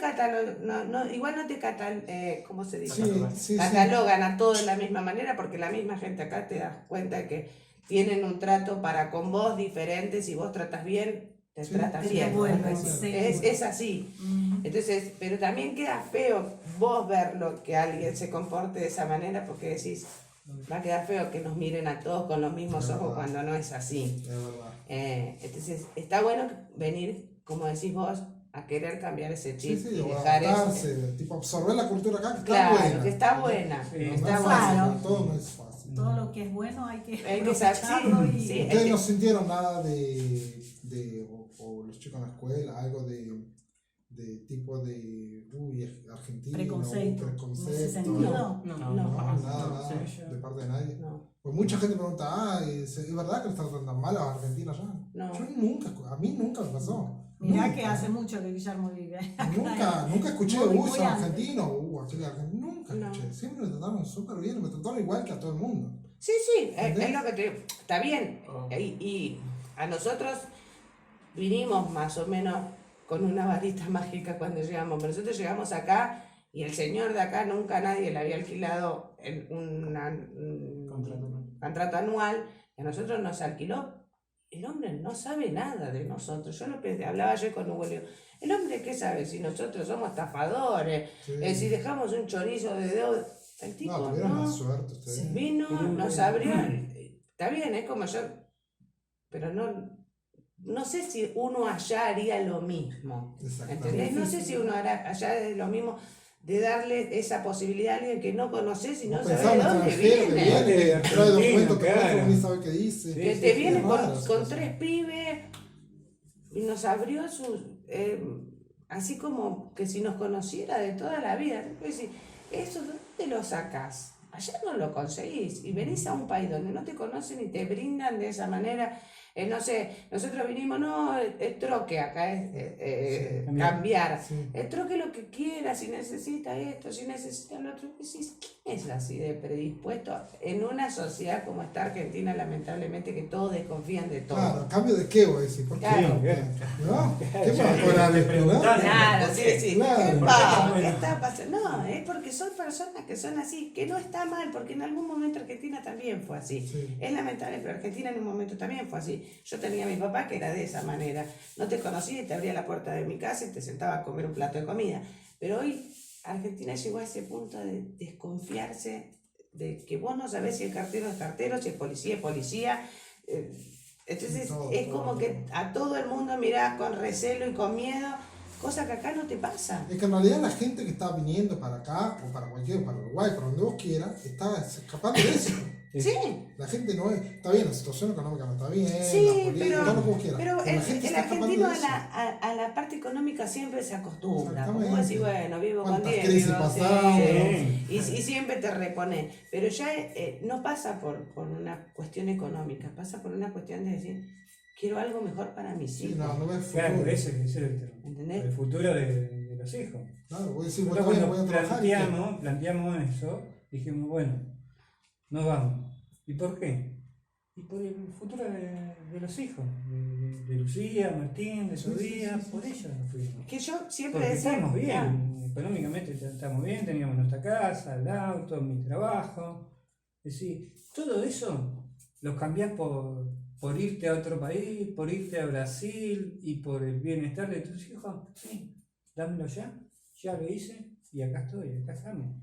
A: igual no te ¿cómo se dice?
C: Sí.
A: Catalogan a todos de la misma manera, porque la misma gente acá te das cuenta de que tienen un trato para con vos diferente. Si vos tratas bien, te
C: Sí,
A: tratas
B: te
A: bien.
B: devuelven,
A: Es,
B: sí.
A: es así. Entonces, pero también queda feo vos verlo, que alguien se comporte de esa manera, porque decís, va a quedar feo que nos miren a todos con los mismos
C: Es
A: ojos
C: verdad.
A: cuando no es así.
C: Es verdad.
A: Entonces, está bueno venir, como decís vos, a querer cambiar ese chip
C: Sí,
A: y
C: o
A: dejar eso.
C: adaptarse, tipo absorber la cultura acá que está
A: Claro,
C: buena.
A: que está buena.
D: Sí,
C: No
A: está
C: es
A: buena.
C: fácil,
B: Claro.
C: todo no es fácil.
B: Todo lo que es bueno hay que
A: Hay que saber,
B: aprovecharlo
A: sí,
B: y
A: sí.
C: ¿Ustedes no sintieron nada o los chicos en la escuela, algo de tipo de, argentino,
B: Preconceito,
C: preconcepto?
B: en ese sentido.
C: Nada,
D: Sí,
C: de parte de nadie.
A: No,
C: Pues mucha gente pregunta, ¿es verdad que le están tratando tan mal a los argentinos allá?
A: No.
C: A mí nunca me pasó.
B: Mirá que hace mucho que Guillermo vive acá.
C: Nunca escuché,
B: Muy
C: son
B: antes.
C: argentinos, aquel argentino, nunca
A: No.
C: escuché. Siempre me trataron súper bien, me trataron igual que a todo el mundo.
A: Sí, es
C: ¿Entendés?
A: lo que te... Está bien. Y a nosotros vinimos más o menos con una varita mágica cuando llegamos. Pero nosotros llegamos acá y el señor de acá nunca nadie le había alquilado un contrato anual. Y a nosotros nos alquiló. El hombre no sabe nada de nosotros. Yo lo pensé, hablaba ayer con Hugo, le digo, el hombre qué sabe si nosotros somos estafadores,
C: Sí.
A: si dejamos un chorizo de deuda. El tipo
C: No, tuvieron
A: no.
C: más suerte ustedes.
B: Sí.
A: Vino, nos abrió. Está bien, es como yo. Pero no sé si uno allá haría lo mismo.
C: Exactamente.
A: ¿Entendés? No sé si uno hará allá lo mismo de darle esa posibilidad a alguien que no conoces y no
C: Vos
A: sabe
C: pensás
A: de
C: en un
A: dónde
C: extranjero que
A: viene.
C: viene, que trae documentos que
D: Claro.
C: muestra, ni sabe qué dice.
D: Sí,
A: Que
D: sí,
A: te
D: sí,
A: viene
C: es
A: con,
C: raro,
A: con
C: sí.
A: 3 pibes y nos abrió sus. Así como que si nos conociera de toda la vida. Entonces, decir, ¿eso dónde lo sacás? Allá no lo conseguís y venís a un país donde no te conocen y te brindan de esa manera. No sé, nosotros vinimos, no, el troque acá es
C: Sí,
A: cambiar.
C: Sí.
A: El troque lo que quiera, si necesita esto, si necesita lo otro. Decís, ¿quién es así de predispuesto en una sociedad como esta Argentina, lamentablemente, que todos desconfían de todo?
C: Claro, ¿a cambio de qué vos decís? ¿Por qué?
A: Claro.
C: ¿No? ¿Qué
D: Ya,
C: más fuera
D: le
C: de
D: preguntás,
A: Claro,
D: ¿por
A: sí,
D: qué?
A: sí.
C: Claro.
A: ¿Qué
C: ¿Por qué
A: pasa?
D: tan
A: ¿Qué
D: bueno?
A: está pasando? No, es porque son personas que son así, que no está mal, porque en algún momento Argentina también fue así.
C: Sí.
A: Es lamentable, pero Argentina en un momento también fue así. Yo tenía a mi papá que era de esa manera. No te conocía y te abría la puerta de mi casa y te sentaba a comer un plato de comida. Pero hoy Argentina llegó a ese punto de desconfiarse de que vos no sabés si el cartero es cartero, si el policía es policía. Entonces
C: Todo,
A: es
C: todo.
A: como que a todo el mundo mirás con recelo y con miedo, cosa que acá no te pasa.
C: Es que en realidad la gente que está viniendo para acá, o para cualquier, para Uruguay, para donde vos quieras, está escapando de eso.
A: Sí,
C: La gente no es, está bien, la situación económica no está bien,
A: Sí,
C: la política,
A: pero-
C: todo lo que vos quieras.
A: pero
C: la
A: el
C: gente está escapando
A: argentino
C: de eso.
A: a la parte económica siempre se acostumbra.
C: Exactamente.
A: Como decir, bueno, vivo con
C: ¿Cuántas
A: 10,
C: crisis
A: vivo
C: pasamos?
A: sí, y siempre te repone. Pero ya no pasa por una cuestión económica, pasa por una cuestión de decir, quiero algo mejor para mis
C: Sí,
A: hijos.
C: no ves futuro.
D: Claro, ese es
A: ¿Entendés?
D: el futuro de los hijos.
C: Claro, vos decís, vos
D: Nosotros
C: también voy a
D: cuando
C: trabajar. ¿y qué?
D: planteamos eso, dijimos, bueno, no vamos. ¿Y por qué? Y por el futuro de los hijos, de Lucía, Martín, de Sofía, por ellos nos fuimos.
A: Que yo siempre
D: Porque
A: decía,
D: estamos
A: ah,
D: bien, económicamente estamos bien, teníamos nuestra casa, el auto, mi trabajo. Es decir, todo eso lo cambiás por irte a otro país, por irte a Brasil y por el bienestar de tus hijos. Sí, dámelo ya lo hice y acá estoy, acá estamos.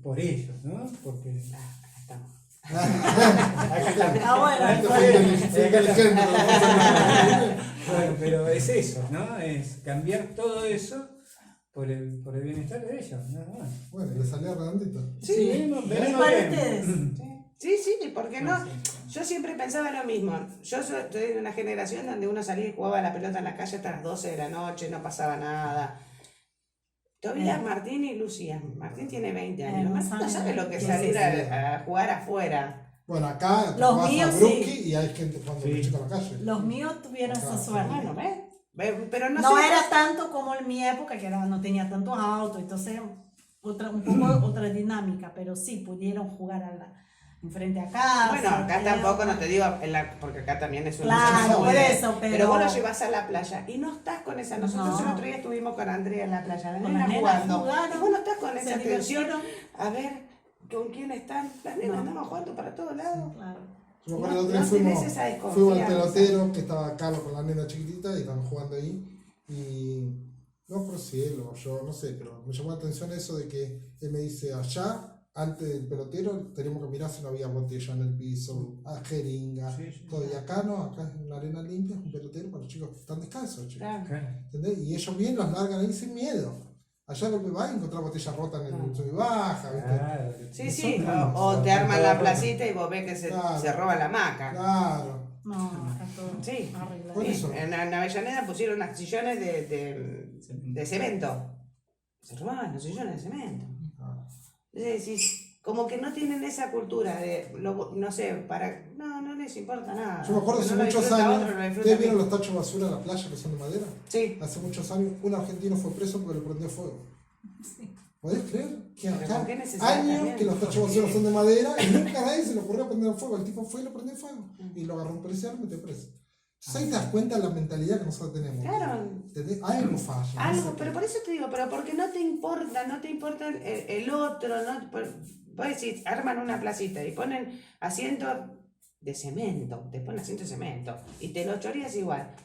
D: Por ellos, ¿no? Porque
A: acá estamos.
D: acá estamos.
B: Ah, bueno.
C: Fue inteligente,
D: Bueno, pero es eso, ¿no? Es cambiar todo eso por el bienestar de ellos, nada más.
C: Bueno, le salió redondito.
A: Sí,
D: veremos
B: ¿Y para
D: bien.
B: ustedes?
A: Sí, ¿por qué no? Yo siempre pensaba lo mismo. Yo soy de una generación donde uno salía y jugaba a la pelota en la calle hasta las 12 de la noche, no pasaba nada. Todavía Martín y Lucía. Martín tiene 20 años.
B: no
A: Martín no
B: saben
A: sabe lo que es
B: qué
A: salir
C: es.
A: a jugar afuera.
C: Bueno, acá te
B: Los
C: vas
B: míos
C: a Brookie y hay gente jugando
D: Sí.
C: mucho en la calle.
B: Los míos tuvieron esa
C: Acá,
B: suerte.
A: Bueno, ¿ves? Pero no,
B: No
A: sé.
B: era tanto como en mi época, que no tenía tantos autos, entonces un poco otra dinámica, pero sí pudieron jugar enfrente a casa.
A: Bueno, acá
B: pero-
A: tampoco no te digo, porque acá también es una
B: Claro,
A: zona
B: por
A: de-
B: eso, pero...
A: Pero vos lo llevas a la playa y no estás con esa. Nosotros
B: No.
A: el otro día estuvimos con Andrea en la playa, la
B: Con
A: nena
B: las nenas
A: jugando.
B: jugaron,
A: Y vos no estás con
B: se
A: esa tensión.
B: divirtieron.
A: A ver con quién están. Las nenas
B: No.
A: andamos jugando para todos lados.
B: Claro.
C: Yo me acuerdo
A: No-
C: el otro día
A: no tenés
C: fuimos,
A: esa desconfianza.
C: fuimos al pelotero, que estaba Carlos con la nena chiquitita y estaban jugando ahí. Y no por cielo, yo no sé, pero me llamó la atención eso de que él me dice, allá, antes del pelotero, teníamos que mirar si no había botella en el piso, jeringa,
D: Sí, sí.
C: todo. Y acá no, acá es una arena limpia, es un pelotero para los chicos que están descalzos, chicos.
A: Claro.
D: Claro.
C: ¿Entendés? Y ellos bien los largan ahí sin miedo. Allá golpe va a encontrar botella rota en el sub y baja, ¿viste?
D: Claro.
A: Sí, sí.
C: Nosotros no,
A: O te
C: no,
A: arman la
D: no.
A: placita y vos ves que se
C: Claro.
A: roba la hamaca.
C: Claro.
B: No, acá todo
A: Sí.
B: arreglado.
C: Por
A: Sí,
C: eso.
A: en Avellaneda pusieron unas sillones de cemento. Se robaban los sillones de cemento.
C: Ah.
A: Es decir, como que no tienen esa cultura de, no sé, no les les importa nada.
C: Yo me acuerdo
A: Que
C: hace
A: no lo
C: muchos
A: disfruta
C: años,
A: otro, lo disfruta
C: ¿ustedes
A: a mí.
C: vieron los tachos de basura en la playa que son de madera?
A: Sí.
C: Hace muchos años un argentino fue preso porque le prendió fuego.
B: Sí.
C: ¿Podés creer? Que
A: Pero
C: acá
A: ¿con qué necesidad
C: años
A: también?
C: que los tachos de basura son de madera y nunca a nadie se le ocurrió prender fuego. El tipo fue y lo prendió fuego. Y lo agarró un policía y lo metió preso. Entonces ahí te das cuenta de la mentalidad que nosotros tenemos.
A: Claro.
C: ¿Entendés? Algo falla. no sé
A: Algo,
C: qué.
A: pero por eso te digo, pero porque no te importa el otro, ¿no? Vos decís, arman una placita y ponen asientos de cemento, te ponen asientos de cemento y te lo choreas igual.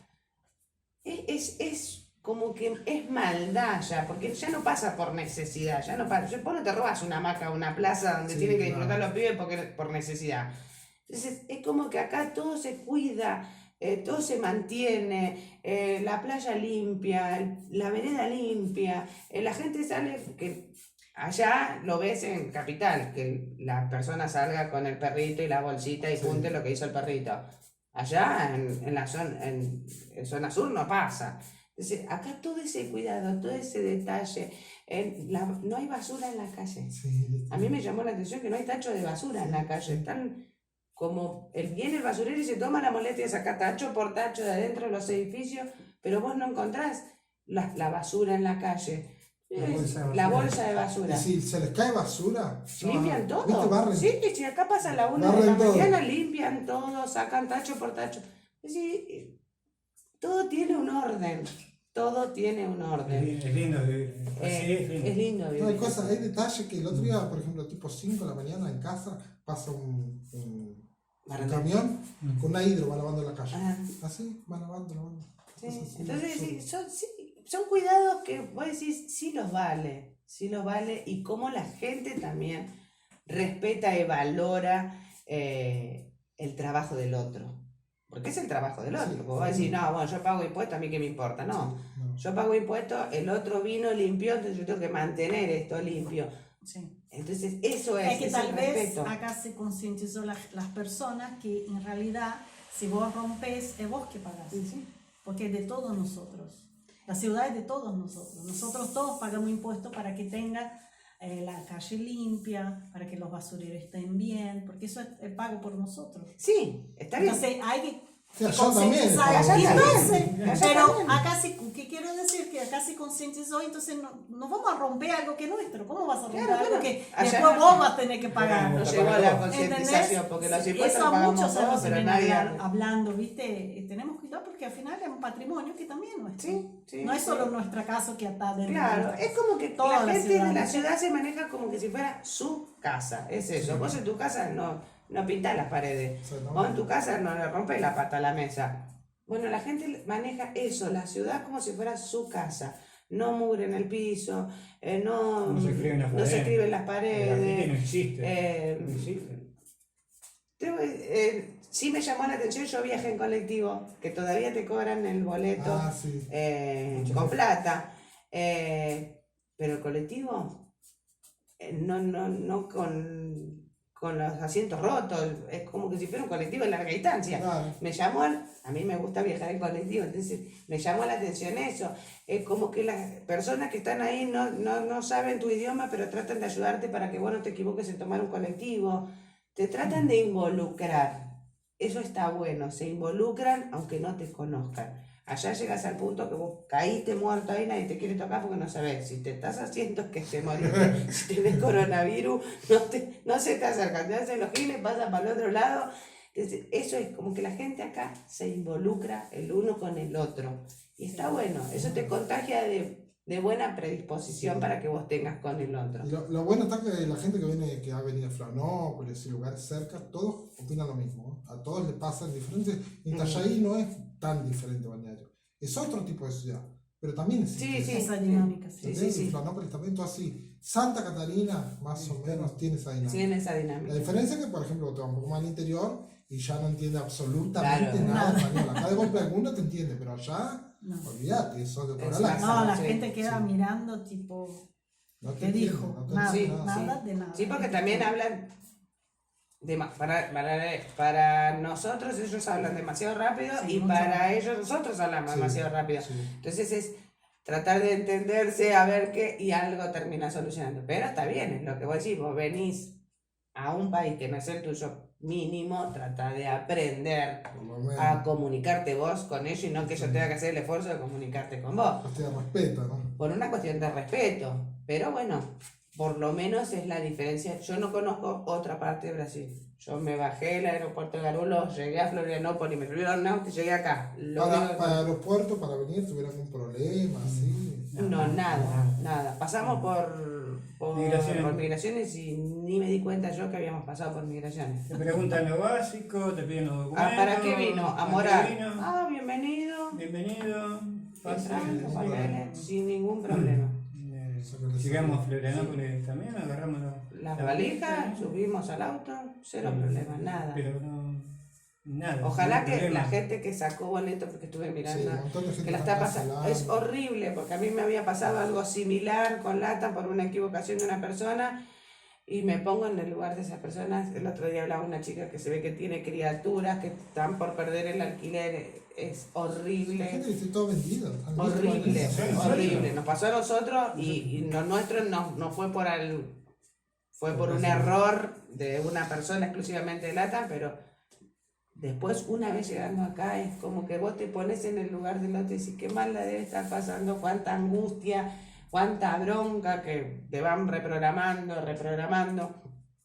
A: Es como que es maldad ya, porque ya no pasa por necesidad, ya no pasa. Vos no te robas una hamaca o una plaza donde
C: Sí,
A: tienen que
C: no.
A: disfrutar los pibes por necesidad. Entonces es como que acá todo se cuida, todo se mantiene, la playa limpia, la vereda limpia, la gente sale, que allá lo ves en Capital, que la persona salga con el perrito y la bolsita y
C: Sí.
A: punte lo que hizo el perrito. Allá en la zona sur no pasa. Entonces, acá todo ese cuidado, todo ese detalle, no hay basura en la calle.
C: Sí.
A: A mí me llamó la atención que no hay tacho de basura en la calle. Están como viene el basurero y se toma la molestia de sacar tacho por tacho de adentro de los edificios, pero vos no encontrás la basura en la calle.
D: La bolsa de basura.
A: La bolsa de
C: Y
A: basura.
C: si se les cae basura,
A: Limpian
C: ¿viste?
A: todo.
C: Barren.
A: Sí, si acá pasa la 1 de
C: Barren
A: la
C: todo.
A: mañana, limpian todo, sacan tacho por tacho. Es decir, todo tiene un orden. Todo tiene un orden.
D: Es lindo vivir. Así es lindo.
A: Es lindo
C: No,
A: vivir.
C: hay cosas, hay detalles que el otro día, por ejemplo, tipo 5 de la mañana en casa, pasa un camión con una hidro, va lavando la calle.
A: Ah.
C: Así, va lavando.
A: Sí,
C: Cosas así,
A: entonces
C: absurdas.
A: son cuidados que vos decís, sí los vale, y cómo la gente también respeta y valora el trabajo del otro. Porque es el trabajo del otro.
C: Sí.
A: Porque vos decís, no, bueno, yo pago impuestos, a mí qué me importa. No,
C: No.
A: yo pago impuestos, el otro vino limpió, entonces yo tengo que mantener esto limpio.
B: Sí.
A: Entonces eso es,
B: Es que
A: es
B: tal
A: el
B: vez
A: respeto.
B: acá se concientizó las personas que en realidad si vos rompes es vos que pagás,
A: Sí, sí.
B: porque es de todos nosotros. La ciudad es de todos nosotros. Nosotros todos pagamos impuestos para que tenga la calle limpia, para que los basureros estén bien, porque eso es pago por nosotros.
A: Sí, está bien.
B: Entonces hay que
C: Sí, allá también.
B: concientizar.
A: Allá
B: Y
A: también.
B: entonces,
A: Allá
B: pero
A: también.
B: acá sí, ¿qué quiero decir? Que acá se concientizó, entonces no vamos a romper algo que es nuestro. ¿Cómo vas a romper
A: Claro,
B: algo
A: bueno,
B: que
A: allá
B: después
A: no-
B: vos vas a tener que pagar?
A: No
D: Está
A: llegó a la
D: pagado.
A: concientización,
B: ¿Entendés?
A: porque los
B: Sí,
A: impuestos
B: eso
A: los
B: a
A: pagamos
B: muchos
A: todos,
B: años
A: pero
B: vienen
A: nadie...
B: hablando, ¿viste? Tenemos cuidado porque al final es un patrimonio que también es nuestro.
A: Sí, sí,
B: No es
A: sí.
B: solo nuestra casa que está dentro.
A: Claro,
B: de
A: es como que
B: Toda
A: la
B: la
A: gente
B: ciudad.
A: de la ciudad se maneja como que si fuera su casa, es eso. Vos en tu casa no pintás las paredes,
C: O sea, no.
A: vos en tu casa no le rompes la pata a la mesa. Bueno, la gente maneja eso, la ciudad como si fuera su casa. No mugre en el piso,
D: No se escriben las
A: no se
D: paredes.
A: escriben las
D: El graffiti
A: paredes.
D: no existe.
A: eh,
D: No existe.
A: Sí me llamó la atención, yo viajé en colectivo, que todavía te cobran el boleto
C: Ah, sí.
A: con plata, pero el colectivo no con los asientos rotos, es como que si fuera un colectivo de larga distancia.
C: Claro.
A: A mí me gusta viajar en colectivo, entonces me llamó la atención eso. Es como que las personas que están ahí no saben tu idioma, pero tratan de ayudarte para que vos no te equivoques en tomar un colectivo. Te tratan de involucrar. Eso está bueno, se involucran aunque no te conozcan. Allá llegas al punto que vos caíste muerto ahí, nadie te quiere tocar porque no sabes. Si te estás haciendo que te moriste, si tenés coronavirus, no se te acercan. Te hacen los giles, pasan para el otro lado. Entonces, eso es como que la gente acá se involucra el uno con el otro. Y está bueno, eso te contagia de buena predisposición para que vos tengas con el otro.
C: Y lo bueno está que la gente que ha venido a Florianópolis y lugares cerca, todos opinan lo mismo. ¿Eh? A todos les pasan diferentes. Y Itajaí no es tan diferente Balneario. Es otro tipo de ciudad, pero también existe.
A: Sí, sí.
B: esa dinámica. Sí.
A: Sí,
C: ¿Entendés?
A: sí,
C: Y
A: sí.
C: Florianópolis también todo así. Santa Catarina, más o menos, tiene esa dinámica.
A: Tienen esa
C: La
A: dinámica.
C: diferencia es que, por ejemplo, te vas un poco más al interior y ya no entiende absolutamente
A: Claro.
C: nada de español. Acá de golpe alguno te entiende, pero allá,
B: No.
C: olvídate, eso es de otra
A: Es
C: galaxia.
B: No, la
A: Sí,
B: gente queda
C: sí.
B: mirando tipo,
C: No te
B: ¿qué
C: entiende,
B: dijo?
C: no te
B: Nada,
A: Sí,
C: entiende nada.
B: nada de nada.
A: Sí, porque también hablan para nosotros ellos hablan demasiado rápido
B: Sí,
A: y
B: mucho.
A: para ellos nosotros hablamos
C: Sí,
A: demasiado rápido.
C: sí.
A: Entonces es tratar de entenderse, a ver qué, y algo termina solucionando. Pero está bien, es lo que vos decís, vos venís a un país que no es el tuyo mínimo trata de aprender
C: Por lo menos.
A: a comunicarte vos con ellos y no que yo tenga que hacer el esfuerzo de comunicarte con vos.
C: Cuestión de respeto, ¿no?
A: Por una cuestión de respeto. Pero bueno, por lo menos es la diferencia. Yo no conozco otra parte de Brasil. Yo me bajé del aeropuerto de Garulos, llegué a Florianópolis, me subieron a un auto y llegué acá. Lo único que-
C: Para el aeropuerto, para venir, ¿tuvieron algún problema? ¿Sí?
A: No, nada. Pasamos por migraciones y ni me di cuenta yo que habíamos pasado por migraciones.
D: Te preguntan lo básico, te piden los documentos.
A: ¿Para qué vino? A
D: ¿para
A: morar.
D: qué vino?
A: Bienvenido.
D: Bienvenido. Fácil.
A: Entrando,
D: Bueno.
A: papeles, sin ningún problema.
D: Llegamos a Florianópolis también, agarramos
A: Las valijas, subimos al auto, cero problema, nada.
D: Pero no, nada.
A: Ojalá
D: no
A: que
D: problema.
A: la gente que sacó boleto, porque estuve
C: Sí,
A: mirando,
C: un montón de gente
A: que la
C: está
A: está pasando,
C: cancelando.
A: es horrible, porque a mí me había pasado algo similar con LATAM por una equivocación de una persona, y me pongo en el lugar de esas personas. El otro día hablaba una chica que se ve que tiene criaturas que están por perder el alquiler, es
C: La
A: horrible.
C: gente está todo vendido. están
A: Horrible,
C: listos para irse.
A: horrible. Nos pasó a nosotros y lo nuestro no fue por fue por un error de una persona exclusivamente de LATAM, pero después una vez llegando acá es como que vos te pones en el lugar del otro y decís qué mal la debe estar pasando, cuánta angustia, cuánta bronca que te van reprogramando.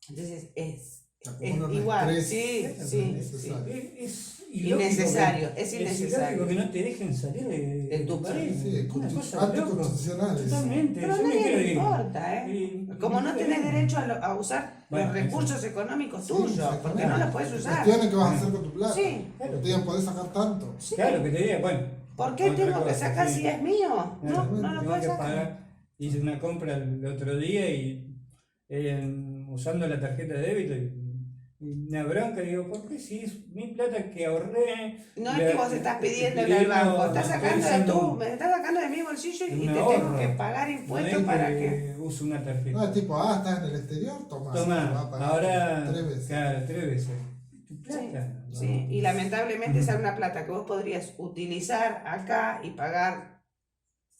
A: Entonces es
C: Acumula un
A: igual,
C: estrés
A: sí.
C: innecesario.
D: Es
A: Innecesario,
D: ilógico
A: es
D: que-
A: innecesario.
D: ilógico que no te dejen salir
A: De tu
D: país.
C: Sí,
D: Una cosa de locos.
C: anticonstitucional. es.
D: Totalmente.
A: Pero a
D: yo me
A: nadie
D: quiero
A: le
D: ir.
A: importa, ¿eh?
D: Y-
A: Como no tenés derecho a usar
D: Bueno,
A: los recursos económicos
C: Sí,
A: tuyos,
C: exactamente.
A: porque no los puedes usar.
C: Cuestiones que vas a hacer con tu plata.
A: Sí.
C: No te digan, podés sacar tanto.
D: Claro, que te diga, bueno.
A: ¿Por qué
D: otra
A: tengo que
D: cosa,
A: sacar
D: sí.
A: si es mío?
D: Claro,
A: No lo
D: tengo
A: puedes
D: que
A: sacar.
D: pagar. Hice una compra el otro día y usando la tarjeta de débito y una bronca, digo, ¿por qué si es mi plata que ahorré?
A: No es que vos estás pidiéndole al banco, estás sacando me estás sacando de mi bolsillo y
D: un
A: te tengo
D: ahorro.
A: que pagar
D: No
A: impuestos
D: es
A: para que.
D: uso una tarjeta.
C: No, es tipo, estás en el exterior, toma. te va
D: Toma,
C: a pagar
D: ahora
C: 3 veces.
D: Claro, 3 veces. Tu plata.
A: Sí, y lamentablemente esa es una plata que vos podrías utilizar acá y pagar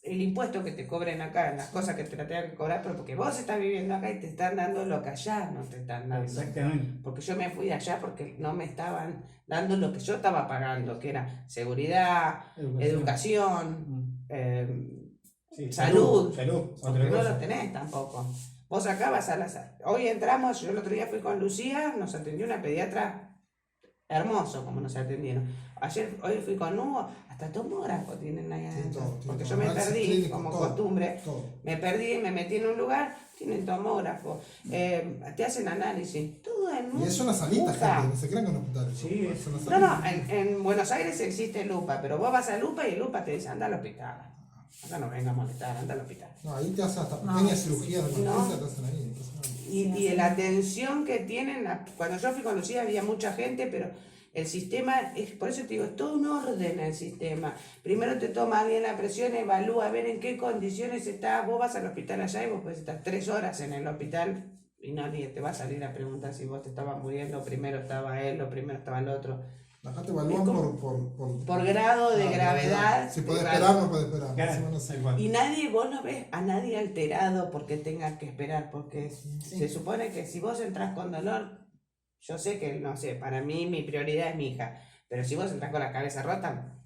A: el impuesto que te cobren acá, en las cosas que te la tengan que cobrar, pero porque vos estás viviendo acá y te están dando lo que allá no te están dando.
D: Exactamente.
A: Porque yo me fui de allá porque no me estaban dando lo que yo estaba pagando, que era seguridad, educación,
D: Sí,
A: salud.
D: Salud,
A: porque
D: otra
A: no
D: cosa.
A: lo tenés tampoco. Vos acá vas a las... Hoy entramos, yo el otro día fui con Lucía, nos atendió una pediatra hermoso como nos atendieron. Hoy fui con Hugo, hasta tomógrafo tienen ahí adentro.
C: todo, tiene
A: Porque
C: todo.
A: yo me
C: Análisis
A: perdí,
C: clínico,
A: como
C: todo,
A: costumbre.
C: todo.
A: Me perdí, me metí en un lugar, tienen tomógrafo, te hacen análisis, todo en
C: Y es una salita,
A: puta.
C: gente, no se crean que en un hospital.
D: Sí,
C: es una
A: No,
C: salita.
A: en Buenos Aires existe Lupa, pero vos vas a Lupa y Lupa te dice, anda al hospital. Acá no venga a molestar, anda al hospital.
C: No, ahí te hacen hasta
B: No,
C: pequeñas
B: sí,
C: cirugías de
A: sí.
C: emergencia, te hacen ahí. impresionante.
A: Y la atención que tienen, cuando yo fui con Lucía había mucha gente, pero el sistema, por eso te digo, es todo un orden el sistema. Primero te toma alguien la presión, evalúa a ver en qué condiciones está. Vos vas al hospital allá y vos puedes estar 3 horas en el hospital y nadie te va a salir a preguntar si vos te estabas muriendo, primero estaba él o primero estaba el otro.
C: Acá te evalúan
A: Es como-
C: por
A: grado de gravedad.
C: Si podés
A: de
C: esperar, no podés esperar.
D: Claro,
C: Más o menos así.
D: tal cual.
A: Y vos no ves a nadie alterado porque tenga que esperar, porque se supone que si vos entras con dolor, yo sé que, no sé, para mí mi prioridad es mi hija, pero si vos entras con la cabeza rota,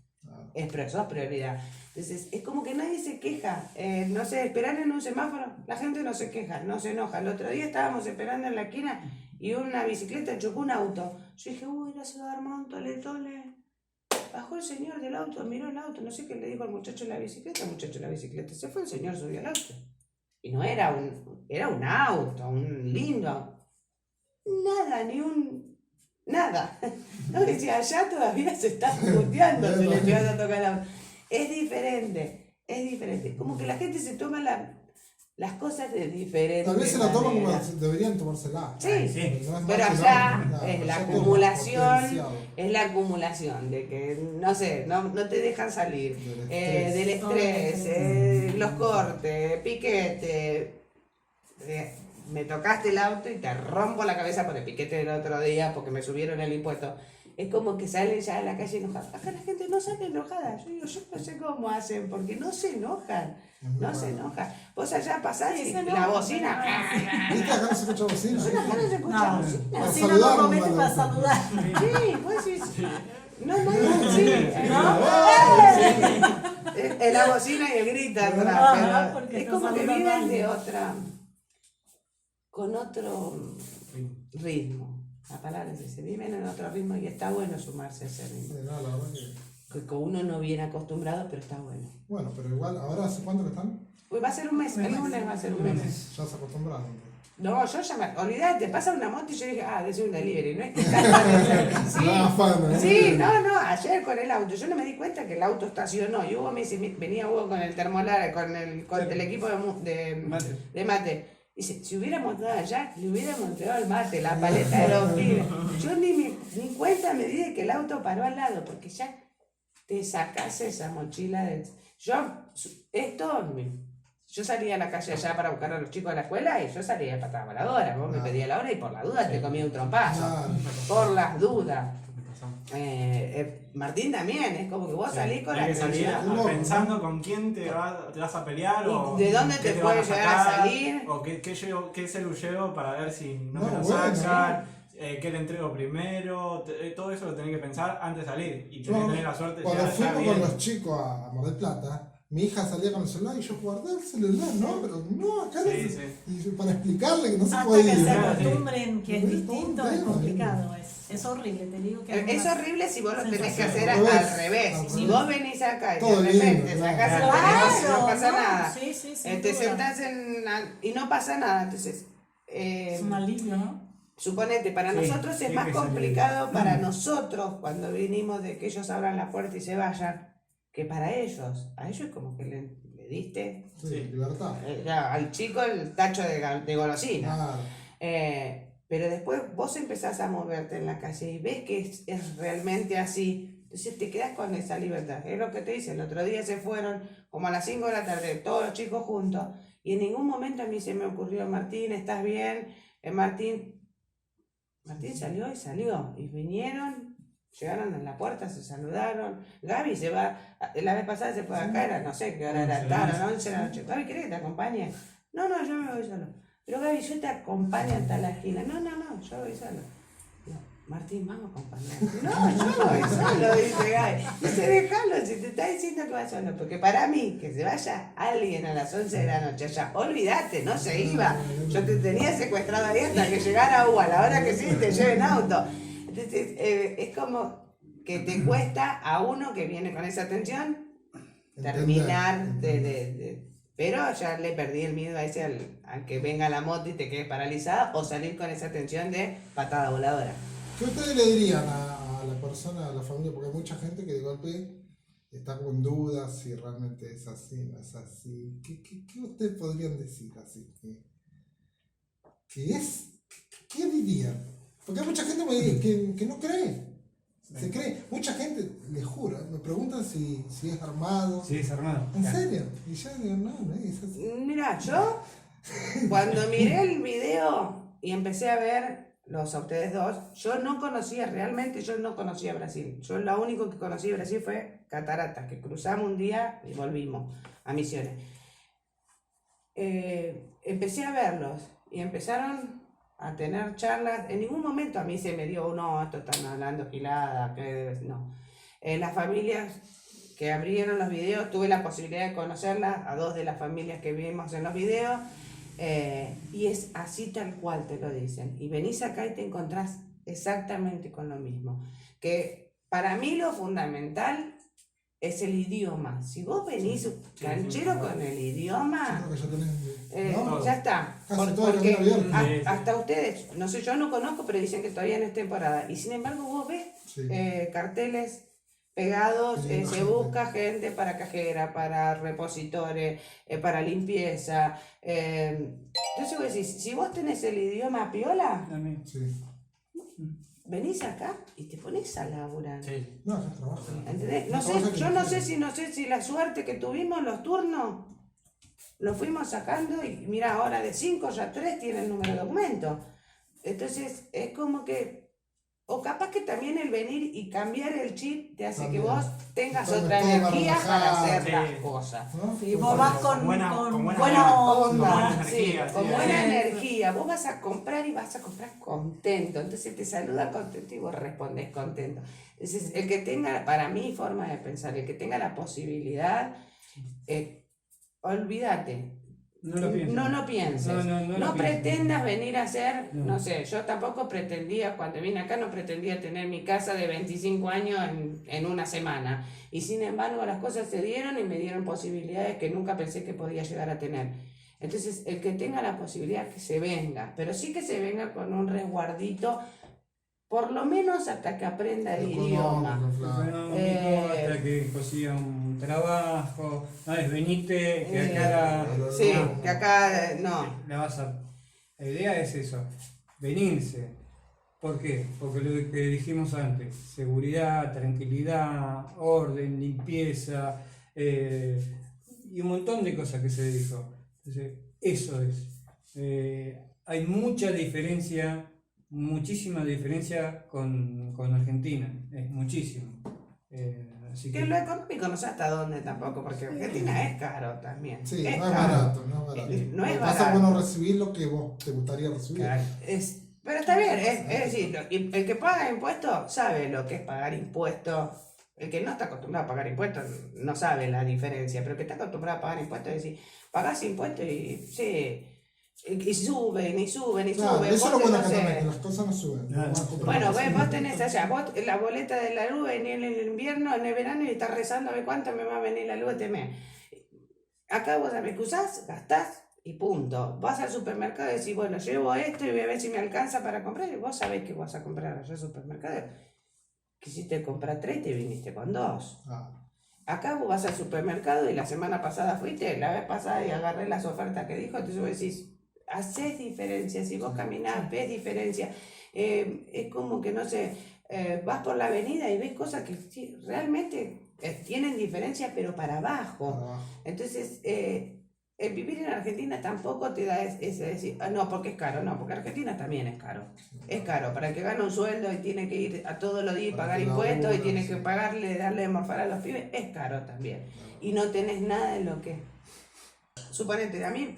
A: sos prioridad. Entonces, es como que nadie se queja, no sé, esperar en un semáforo, la gente no se queja, no se enoja. El otro día estábamos esperando en la esquina y una bicicleta chocó un auto. Yo dije, uy, la ciudad de Armón, tole. Bajó el señor del auto, miró el auto, no sé qué le dijo al muchacho de la bicicleta, se fue el señor, subió al auto. Y no era era un auto, un lindo auto. Nada. No decía, allá todavía se está puteando, se le lleva a tocar el auto. Es diferente. Como que la gente se toma las cosas de diferente
C: Tal vez se la toman como
A: manera.
C: deberían tomársela.
A: Sí,
D: Sí.
C: No es
A: pero
C: más
A: allá
C: que nada,
A: es la
C: allá todo
A: acumulación,
C: potenciado.
A: es la acumulación de que, no sé, no te dejan salir,
C: Del estrés.
A: del estrés, los cortes, piquete. Me tocaste el auto y te rompo la cabeza por el piquete del otro día porque me subieron el impuesto. es como que salen ya a la calle enojados. Acá la gente no sale enojada. Yo digo, yo no sé cómo hacen, porque no se enojan. No se enojan. Vos allá pasás
B: Sí,
A: y
B: se
A: la
B: enojan,
A: bocina.
C: ¿Viste? Acá no se escucha bocina.
A: Acá no se escucha
B: No,
A: bocina.
C: Para
B: así no
C: saludar,
B: nos mete
C: no,
B: para
C: no.
B: saludar.
A: Sí, vos decís. No, sí, ¿no? Es la bocina y el grito atrás,
B: Ajá,
A: pero
B: porque
A: es
B: no
A: como que
B: saluda
A: viven
B: nadie.
A: de otra, con otro ritmo. La palabra es ese, viven en otro ritmo y está bueno sumarse a ese ritmo.
C: No, la verdad que...
A: Que uno no viene acostumbrado, pero está bueno.
C: Bueno, pero igual, ¿ahora hace cuánto que están?
A: Pues va a ser un mes, el lunes va a ser un mes.
C: Ya se acostumbraron.
A: No, yo ya me, olvidate, pasa una moto y yo dije, debe ser un delivery, no es que está sí,
C: La afana, ¿eh?
A: sí, no, ayer con el auto, yo no me di cuenta que el auto estacionó y Hugo me dice, venía Hugo con el termolar, con el equipo de mate. Dice, si hubiéramos dado allá, le hubiéramos dado el mate, la paleta de los pibes. Yo ni cuenta me di de que el auto paró al lado, porque ya te sacás esa mochila de... Yo salía a la calle allá para buscar a los chicos a la escuela y yo salía de patada voladora. Vos me pedías la hora y por la duda te comía un trompazo.
C: Claro.
A: Por las dudas. Martín también, es como que vos salís con la
F: Hay que salir
A: intención.
F: pensando con quién te vas a pelear
A: ¿Y
F: o
A: de dónde
F: qué
A: te
F: van
A: puede llegar a
F: sacar,
A: salir?
F: o qué celu llevo para ver si no,
C: No,
F: me lo
C: bueno,
F: sacan, qué le entrego primero, todo eso lo tenés que pensar antes de salir y tenés que tener la suerte de
C: Cuando
F: llegar allá
C: fuimos con
F: bien.
C: los chicos a Mar del Plata, mi hija salía con el celular y yo guardé el celular, ¿no? Pero no, acá no
F: Sí,
C: se-
F: sí.
C: Y para explicarle que no se
B: Hasta
C: puede
B: que
C: ir.
B: se
F: Claro,
B: acostumbren que es
C: Sí.
B: distinto, es complicado. Es horrible, te digo que
A: Es horrible si vos lo tenés que hacer
C: Al revés.
A: al revés.
C: Al
A: Si
C: revés.
A: vos venís acá y
C: Todo
A: de
C: lindo,
A: repente
C: claro.
A: sacás el
F: Claro.
A: teléfono, no pasa nada.
B: Sí, sí, sin
A: Te
B: duda.
A: sentás y no pasa nada. Entonces,
B: Es un alivio, ¿no?
A: suponete, para
D: Sí,
A: nosotros es
D: sí
A: más
D: que salir.
A: complicado para nosotros cuando vinimos de que ellos abran la puerta y se vayan, que para ellos. A ellos como que le diste
C: Sí,
F: Sí.
C: libertad.
A: al chico el tacho de golosina.
C: Claro.
A: Pero después vos empezás a moverte en la calle y ves que es realmente así. Entonces te quedas con esa libertad. Es lo que te dice, el otro día se fueron como a las 5 de la tarde, todos los chicos juntos. Y en ningún momento a mí se me ocurrió, Martín, ¿estás bien? Martín salió y salió. Y vinieron, llegaron a la puerta, se saludaron. Gaby se va, la vez pasada se fue acá, era no sé qué hora era,
F: 11 de la
A: tarde, 11 de la noche. Gaby, ¿querés que te acompañe? No, yo me voy solo. Pero Gaby, yo te acompaño hasta la esquina. No, yo voy solo. No, Martín, vamos a acompañar. No, yo voy solo, dice Gaby. Dice, déjalo, si te está diciendo que va solo. Porque para mí, que se vaya alguien a las 11 de la noche allá, olvídate, no se iba. Yo te tenía secuestrado ahí hasta que llegara Hugo, a la hora que sí te lleven auto. Entonces, es como que te cuesta a uno que viene con esa atención terminar pero ya le perdí el miedo a ese al que venga la moto y te quedes paralizada o salir con esa tensión de patada voladora.
C: ¿Qué ustedes le dirían a la persona, a la familia? Porque hay mucha gente que de golpe está con dudas si realmente es así, no es así. ¿Qué ustedes podrían decir así? ¿Qué dirían? Porque hay mucha gente que no cree. Se cree. Mucha gente, les juro, me preguntan si es armado.
D: Sí, es armado.
C: ¿En serio? Y yo digo, no es así.
A: Mira, yo cuando miré el video y empecé a ver a ustedes dos, yo no conocía Brasil. Yo lo único que conocí de Brasil fue cataratas, que cruzamos un día y volvimos a Misiones. Empecé a verlos y empezaron a tener charlas. En ningún momento a mí se me dio, no, esto están hablando gilada, no. Las familias que abrieron los videos, tuve la posibilidad de conocerlas, a 2 de las familias que vimos en los videos, y es así tal cual te lo dicen. Y venís acá y te encontrás exactamente con lo mismo. Que para mí lo fundamental es el idioma. Si vos venís canchero con el idioma,
C: Yo creo que ya tenés. ¿no?
A: ya está.
C: Casi todo
A: Porque
C: el camino abierto.
A: hasta ustedes, no sé, yo no conozco, pero dicen que todavía no es temporada. Y sin embargo vos ves
C: Sí.
A: carteles pegados,
C: Sí,
A: se
C: gente.
A: busca gente para cajera, para repositores, para limpieza. Entonces vos decís, si vos tenés el idioma piola,
D: También.
C: Sí.
A: venís acá y te pones a laburar.
F: Sí.
C: No, ya trabaja.
A: ¿Entendés?
C: No trabaja que
A: Yo
C: no
A: no sé si la suerte que tuvimos los turnos lo fuimos sacando y mira, ahora de 5 ya 3 tienen número de documento. Entonces es como que O capaz que también el venir y cambiar el chip te hace
C: También.
A: que vos tengas
C: Todo-
A: otra
C: todo más
A: energía para
C: relajado.
A: hacer
F: Sí.
A: las cosas.
C: ¿no?
B: Y vos vas con
F: buena
A: Buena onda,
F: buena
A: sí,
F: energía,
A: con
F: sí,
A: buena
B: sí.
A: energía. Vos vas a comprar y vas a comprar contento. Entonces te saluda contento y vos respondés contento. Entonces, el que tenga, para mí, forma de pensar, el que tenga la posibilidad, olvídate.
D: No lo pienso.
A: No lo pienses.
D: No
A: No
D: lo pienso.
A: pretendas venir a hacer,
D: No.
A: no sé, yo tampoco pretendía, cuando vine acá, no pretendía tener mi casa de 25 años en una semana. Y sin embargo, las cosas se dieron y me dieron posibilidades que nunca pensé que podía llegar a tener. Entonces, el que tenga la posibilidad, que se venga, pero sí que se venga con un resguardito, por lo menos hasta que aprenda el idioma.
C: Económico, claro.
D: Económico, hasta que consiga un trabajo. No es venite, que acá
A: Sí, que acá no.
D: la vas a. La idea es eso, venirse. ¿Por qué? Porque lo que dijimos antes, seguridad, tranquilidad, orden, limpieza, y un montón de cosas que se dijo. Entonces, eso es. Hay mucha diferencia, muchísima diferencia con Argentina, es muchísimo. Así
A: Que lo económico no sé hasta dónde tampoco, porque Argentina es caro también.
C: Sí,
A: es
C: no es
A: caro.
C: barato, no es barato.
A: No es
C: Lo que pasa
A: barato.
C: es bueno recibir lo que vos te gustaría recibir.
A: Claro, pero está bien, es decir, el que paga impuestos sabe lo que es pagar impuestos. El que no está acostumbrado a pagar impuestos no sabe la diferencia, pero el que está acostumbrado a pagar impuestos es decir, pagás impuestos y sí, y suben y suben y
C: Claro,
A: suben.
C: eso es
A: Vos
C: lo bueno
A: no
C: acá
A: sé.
C: también, que las cosas no suben.
D: Claro.
C: Vos vas a comprar
A: Bueno,
C: cosas,
A: vos
C: no
A: tenés allá, vos la boleta de la luz venía en el invierno, en el verano y estás rezando a ver cuánto me va a venir la luz este mes. Acá vos sabés que usás, gastás y punto. Vas al supermercado y decís, bueno, llevo esto y voy a ver si me alcanza para comprar. Y vos sabés que vas a comprar allá al supermercado. Quisiste comprar 3, te viniste con 2.
C: Ah,
A: Acá vos vas al supermercado y la semana pasada fuiste, la vez pasada y agarré las ofertas que dijo, entonces vos decís, haces diferencia, si vos caminás, ves diferencia. Es como que, no sé, vas por la avenida y ves cosas que sí, realmente tienen diferencia, pero para abajo.
C: para abajo.
A: Entonces, el vivir en Argentina tampoco te da ese decir, ah, no, porque es caro, no, porque Argentina también es caro. Es caro, para el que gana un sueldo y tiene que ir a todos los días y
C: Para
A: pagar
C: que
A: impuestos y
C: labura,
A: tiene
C: sí.
A: que pagarle, darle de morfar a los pibes, es caro también. Y no tenés nada de lo que... Suponete, a mí,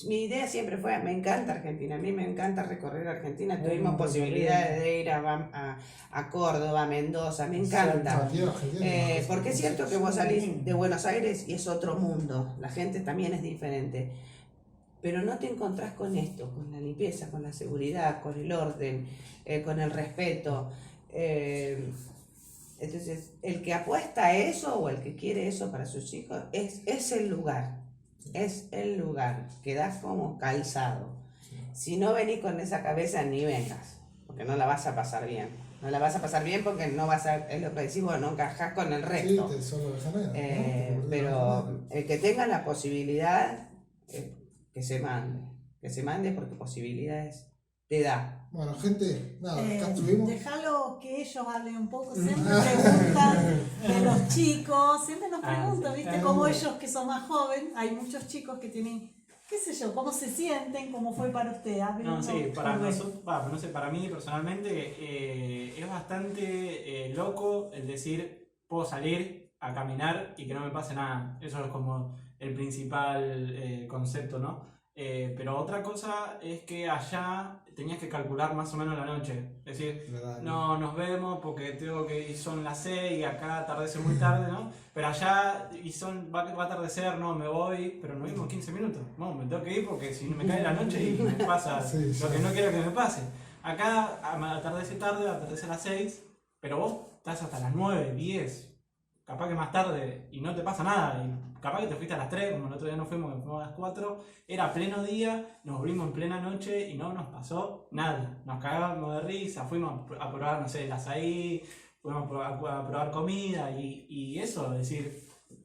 A: mi idea siempre fue, me encanta Argentina, a mí me encanta recorrer Argentina, tuvimos posibilidades de ir a Córdoba, a Mendoza, me encanta.
C: Aquí en Argentina, no,
A: Porque es cierto que vos salís de Buenos Aires y es otro mundo, la gente también es diferente, pero no te encontrás con esto, con la limpieza, con la seguridad, con el orden, con el respeto. Entonces, el que apuesta a eso o el que quiere eso para sus hijos es el lugar, quedás como calzado. Si no venís con esa cabeza, ni vengas, porque no la vas a pasar bien. No la vas a pasar bien porque no vas a, es lo que decimos, no encajás con el
C: Sí,
A: resto.
C: te solo de Janeiro, ¿no? Te perdés la
A: Pero
C: Janeiro.
A: el que tenga la posibilidad, que se mande porque posibilidades te da.
C: Bueno, gente, nada, acá estuvimos.
B: Déjalo que ellos hablen un poco. Siempre preguntan de los chicos, siempre nos preguntan,
F: sí.
B: ¿viste? Como ellos que son más jóvenes, hay muchos chicos que tienen, qué sé yo, cómo se sienten, cómo fue para usted.
F: No, sí, para
B: Rubén.
F: nosotros, no sé, para mí personalmente es bastante loco el decir, puedo salir a caminar y que no me pase nada. Eso es como el principal concepto, ¿no? Pero otra cosa es que allá tenías que calcular más o menos la noche. Es decir, no, nos vemos porque tengo que ir, son las 6 y acá atardece muy tarde, ¿no? Pero allá y va a atardecer, no, me voy, pero nos vimos 15 minutos. No, me tengo que ir porque si no me cae la noche y me pasa
C: Sí,
F: lo
C: sí.
F: que no quiero que me pase. Acá atardece tarde, atardece a las 6, pero vos estás hasta las 9, 10, capaz que más tarde y no te pasa nada. Y capaz que te fuiste a las 3, como el otro día nos fuimos a las 4, era pleno día, nos vimos en plena noche y no nos pasó nada. Nos cagábamos de risa, fuimos a probar, no sé, el azaí, fuimos a probar comida y eso, es decir,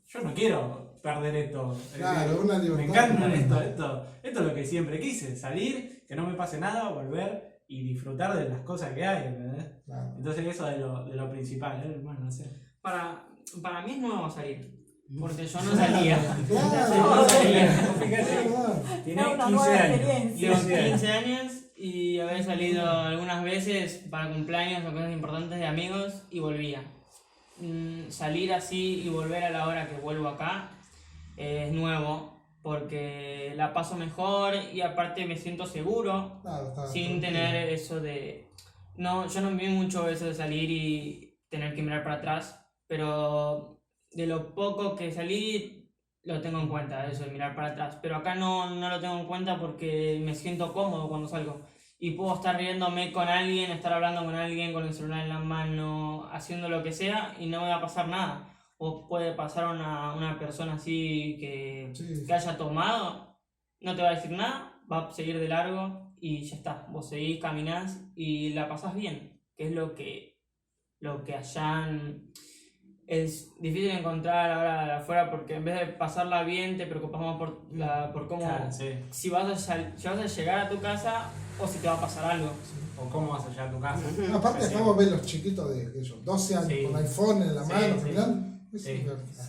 F: yo no quiero perder esto. Es
C: Claro,
F: decir,
C: una libertad.
F: me encanta esto es lo que siempre quise, salir, que no me pase nada, volver y disfrutar de las cosas que hay, ¿entendés?
C: Claro.
F: Entonces eso de lo principal, bueno, no sé.
G: Para mí es nuevo salir. Porque yo no salía.
C: Claro,
G: Yo no salía.
D: Fíjate,
B: Es
D: tiene
B: una
D: 15
B: nueva
D: años.
B: experiencia.
G: Y a los
D: 15 años.
G: 15 años y había salido algunas veces para cumpleaños o cosas importantes de amigos y volvía. Salir así y volver a la hora que vuelvo acá es nuevo porque la paso mejor y aparte me siento seguro
C: Claro, está
G: sin
C: tranquilo.
G: tener eso de... No, yo no vi mucho eso de salir y tener que mirar para atrás, pero de lo poco que salí lo tengo en cuenta, eso de mirar para atrás. Pero acá no lo tengo en cuenta porque me siento cómodo cuando salgo. Y puedo estar riéndome con alguien, estar hablando con alguien con el celular en la mano, haciendo lo que sea y no me va a pasar nada. O puede pasar una persona así
C: Sí.
G: que haya tomado, no te va a decir nada, va a seguir de largo y ya está. Vos seguís, caminás y la pasás bien, que es lo que allá es difícil encontrar ahora de afuera porque en vez de pasarla bien te preocupas más por cómo,
F: Claro, sí.
G: si vas a llegar a tu casa o si te va a pasar algo.
F: O cómo vas a llegar a tu casa.
C: Aparte,
F: Sí.
C: acabo de ver los chiquitos de ellos, 12 años
F: Sí.
C: con iPhone en la
F: Sí,
C: mano,
F: sí.
C: caminando.
F: Sí.
G: Sí.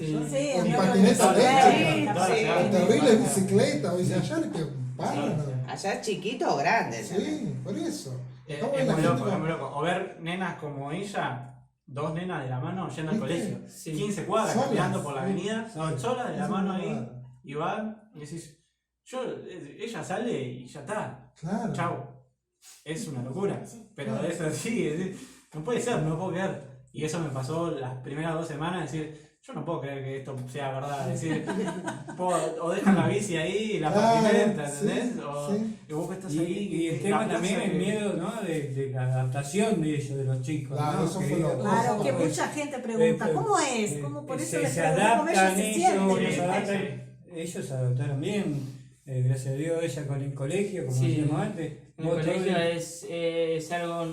B: Sí,
C: Con
B: a mí
C: patineta
B: me
C: eléctrica.
A: Sí,
C: Con terrible bicicleta, o dice, allá le que paran.
A: Allá es chiquito o grande.
C: Sí, por eso.
F: Es
C: Acabo de ver
F: muy
C: la
F: loco,
C: gente
F: es muy loco. O ver nenas como ella, dos nenas de la mano yendo al
C: ¿Viste?
F: colegio.
G: Sí.
F: 15 cuadras
C: Solas.
F: caminando por la avenida,
D: Solas.
F: solas de la
C: Es
F: mano
C: una
F: ahí,
C: rara.
F: y van, y decís, ella sale y ya está,
C: Claro.
F: chau. Es una locura, pero es así, no puede ser, no lo puedo creer. Y eso me pasó las primeras 2 semanas, decir, yo no puedo creer que esto sea verdad, decir, o dejan la bici ahí y la
C: Claro,
F: patineta,
C: sí,
F: ¿entendés? O,
C: sí.
F: y vos estás
D: Y,
F: ahí.
D: y el
F: en
D: tema
F: la
D: también
F: plaza
D: el
F: que-
D: miedo, ¿no? de la adaptación de ellos, de los chicos.
C: Claro,
D: ¿no?
C: eso fue lo-
B: Claro, que
D: pues,
B: mucha gente pregunta, ¿cómo es?
D: eh,
B: ¿Cómo por eso
D: se,
B: les
D: se
B: pregunto cómo ellos
D: adaptan
B: se
D: ellos,
B: sienten?
D: ellos se
F: Sí,
D: adaptan, ellos se adaptaron bien. Gracias a Dios, ella con el colegio, como
G: Sí.
D: decíamos antes.
G: En el
D: vos
G: colegio
D: todo-
G: es algo...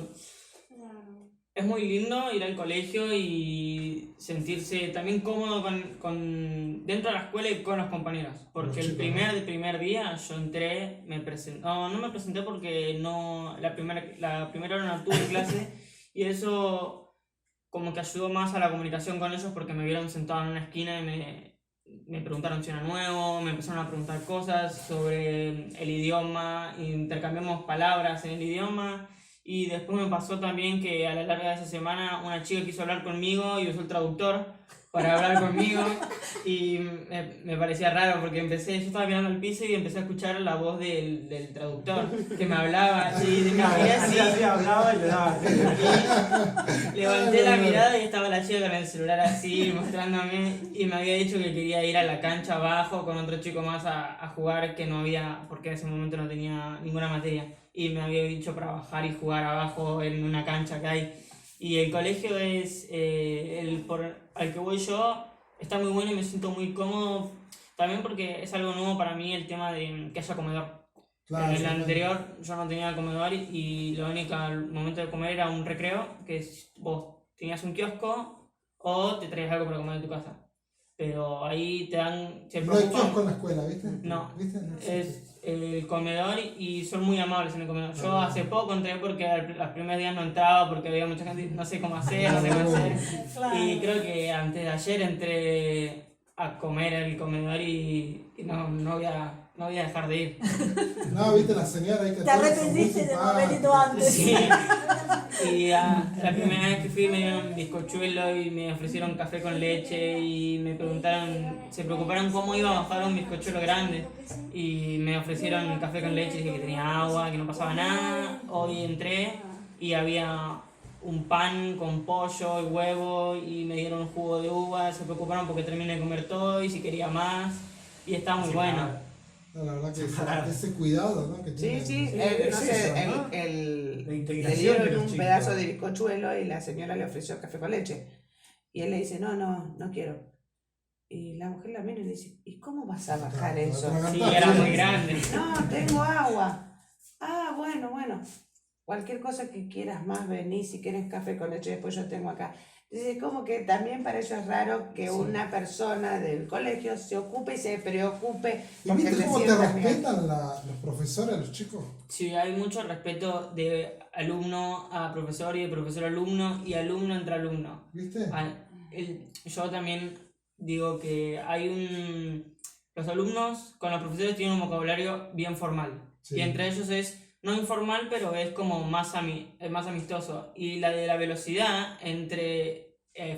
G: Es muy lindo ir al colegio y sentirse también cómodo dentro de la escuela y con los compañeros. Porque
C: Los
G: el
C: chicos, ¿no?
G: primer día yo entré, me presenté... No me presenté porque no la primera hora no tuve clase y eso como que ayudó más a la comunicación con ellos porque me vieron sentado en una esquina y me preguntaron si era nuevo, me empezaron a preguntar cosas sobre el idioma, intercambiamos palabras en el idioma y después me pasó también que a la larga de esa semana una chica quiso hablar conmigo y usó el traductor para hablar conmigo y me parecía raro porque yo estaba mirando al piso y empecé a escuchar la voz del traductor que me hablaba y me quedé así.
F: Así hablaba y le daba.
G: Levanté la mirada y estaba la chica con el celular así, mostrándome, y me había dicho que quería ir a la cancha abajo con otro chico más a jugar, que no había, porque en ese momento no tenía ninguna materia, y me había dicho para bajar y jugar abajo en una cancha que hay. Y el colegio es, al que voy yo, está muy bueno y me siento muy cómodo, también porque es algo nuevo para mí el tema de que haya comedor.
C: Claro,
G: En el
C: sí,
G: anterior yo no tenía comedor y lo único momento de comer era un recreo, que vos tenías un kiosco o te traías algo para comer en tu casa. Pero ahí te dan... Se
C: No hay
G: preocupan,
C: kiosco en la escuela, ¿viste?
G: No.
C: ¿Viste? No existe.
G: es el comedor y son muy amables en el comedor. Yo hace poco entré porque los primeros días no entraba porque había mucha gente, no sé cómo hacer, no sé cómo hacer.
B: Claro.
G: Y creo que antes de ayer entré a comer en el comedor y no voy a dejar de ir.
C: No, viste la señora ahí que
B: Te
C: todas son muy
B: arrepentiste de no haber ido
C: simpáticas.
B: antes.
G: Sí. Y la primera vez que fui me dieron bizcochuelo y me ofrecieron café con leche y me preguntaron, se preocuparon cómo iba a bajar un bizcochuelo grande y me ofrecieron café con leche, dije que tenía agua, que no pasaba nada. Hoy entré y había un pan con pollo y huevo y me dieron un jugo de uva, se preocuparon porque terminé de comer todo y si quería más y estaba muy
F: Sí,
G: bueno.
F: claro.
C: No, la verdad que
F: Claro.
C: ese cuidado, ¿no? Que
A: Sí,
C: tienen.
A: sí,
D: Sí,
A: no
D: es
A: sé,
D: eso, ¿no?
C: La
A: le
C: integración de
A: dieron
C: los
A: un
C: chicos.
A: pedazo de bizcochuelo y la señora le ofreció café con leche. Y él le dice, no quiero. Y la mujer la mira y le dice, ¿y cómo vas a bajar
C: Claro,
A: eso?
G: Sí, era muy grande.
A: No, tengo agua. Ah, bueno. Cualquier cosa que quieras más, vení, si quieres café con leche, después yo tengo acá. Entonces, como que también para ellos es raro que una persona del colegio se ocupe y se preocupe.
C: ¿Y
A: porque
C: viste
A: se
C: cómo te
A: sientan bien.
C: respetan los profesores, los chicos?
G: Sí, hay mucho respeto de alumno a profesor y de profesor a alumno y alumno entre alumno.
C: ¿Viste?
G: Yo también digo que los alumnos con los profesores tienen un vocabulario bien formal.
C: Sí.
G: Y entre ellos es no informal, pero es como más, es más amistoso. Y la de la velocidad entre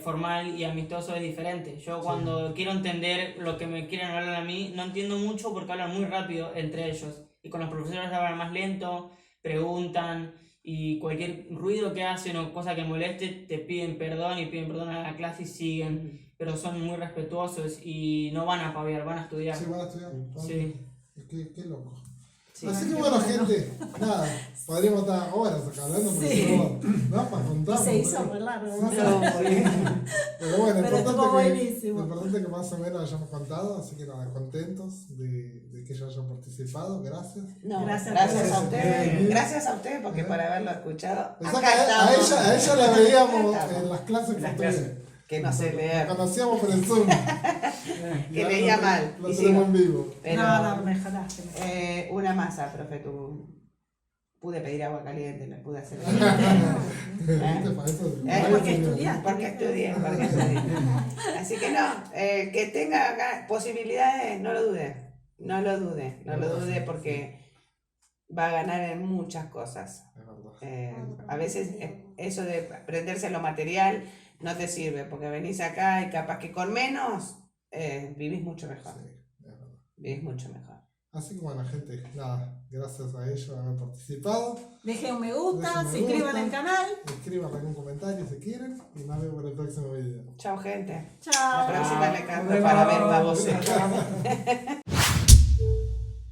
G: formal y amistoso es diferente. Yo cuando quiero entender lo que me quieren hablar a mí, no entiendo mucho porque hablan muy rápido entre ellos. Y con los profesores hablan más lento, preguntan, y cualquier ruido que hacen o cosa que moleste, te piden perdón y piden perdón a la clase y siguen. Pero son muy respetuosos y no van a paviar, van a estudiar.
C: Sí, van a estudiar.
G: Sí.
C: Qué loco.
G: Sí.
C: Así que bueno, gente, nada, podríamos estar horas acá hablando, pero no, para contar.
B: Se hizo muy largo.
C: Sí,
B: ¿no?
C: sí. Pero bueno,
B: Pero estuvo buenísimo.
C: lo importante que más o menos hayamos contado, así que nada, contentos de que ellos hayan participado, gracias.
A: No,
B: Gracias
A: gracias
B: por
A: a ustedes.
C: eso.
A: Gracias a ustedes porque por haberlo escuchado.
C: Pensá
A: Acá
C: que
A: estamos.
C: a ella la veíamos
A: Acá estamos.
C: en las clases
A: Las
C: portugués.
A: clases. Que no sé
C: La
A: leer.
C: conocíamos por el Zoom.
A: Que
C: Y ahora
A: leía
C: lo-
A: mal.
C: Lo
A: Y
C: tenemos
A: sigo.
C: en vivo.
A: Pero,
B: No, mejoraste.
A: una masa, profe, pude pedir agua caliente, me pude hacer.
C: ¿Viste? Para eso-
B: Porque estudiaste.
A: Porque estudié. Así que no, que tenga posibilidades, no lo dude. No lo dude, no lo dude porque va a ganar en muchas cosas.
C: Es verdad.
A: A veces eso de prenderse a lo material no te sirve porque venís acá y capaz que con menos vivís mucho mejor.
C: Sí, es verdad.
A: Vivís mucho mejor.
C: Así que bueno, gente, nada, gracias a ellos por haber participado.
B: Dejen un me gusta,
C: Dejen un me
B: se inscriban
C: gusta.
B: al canal.
C: Escriban algún comentario si quieren y nos vemos en el próximo video.
A: Chao, gente.
B: Chao.
A: La próxima le canto
D: Nos
A: para
D: vemos.
A: ver babosetas.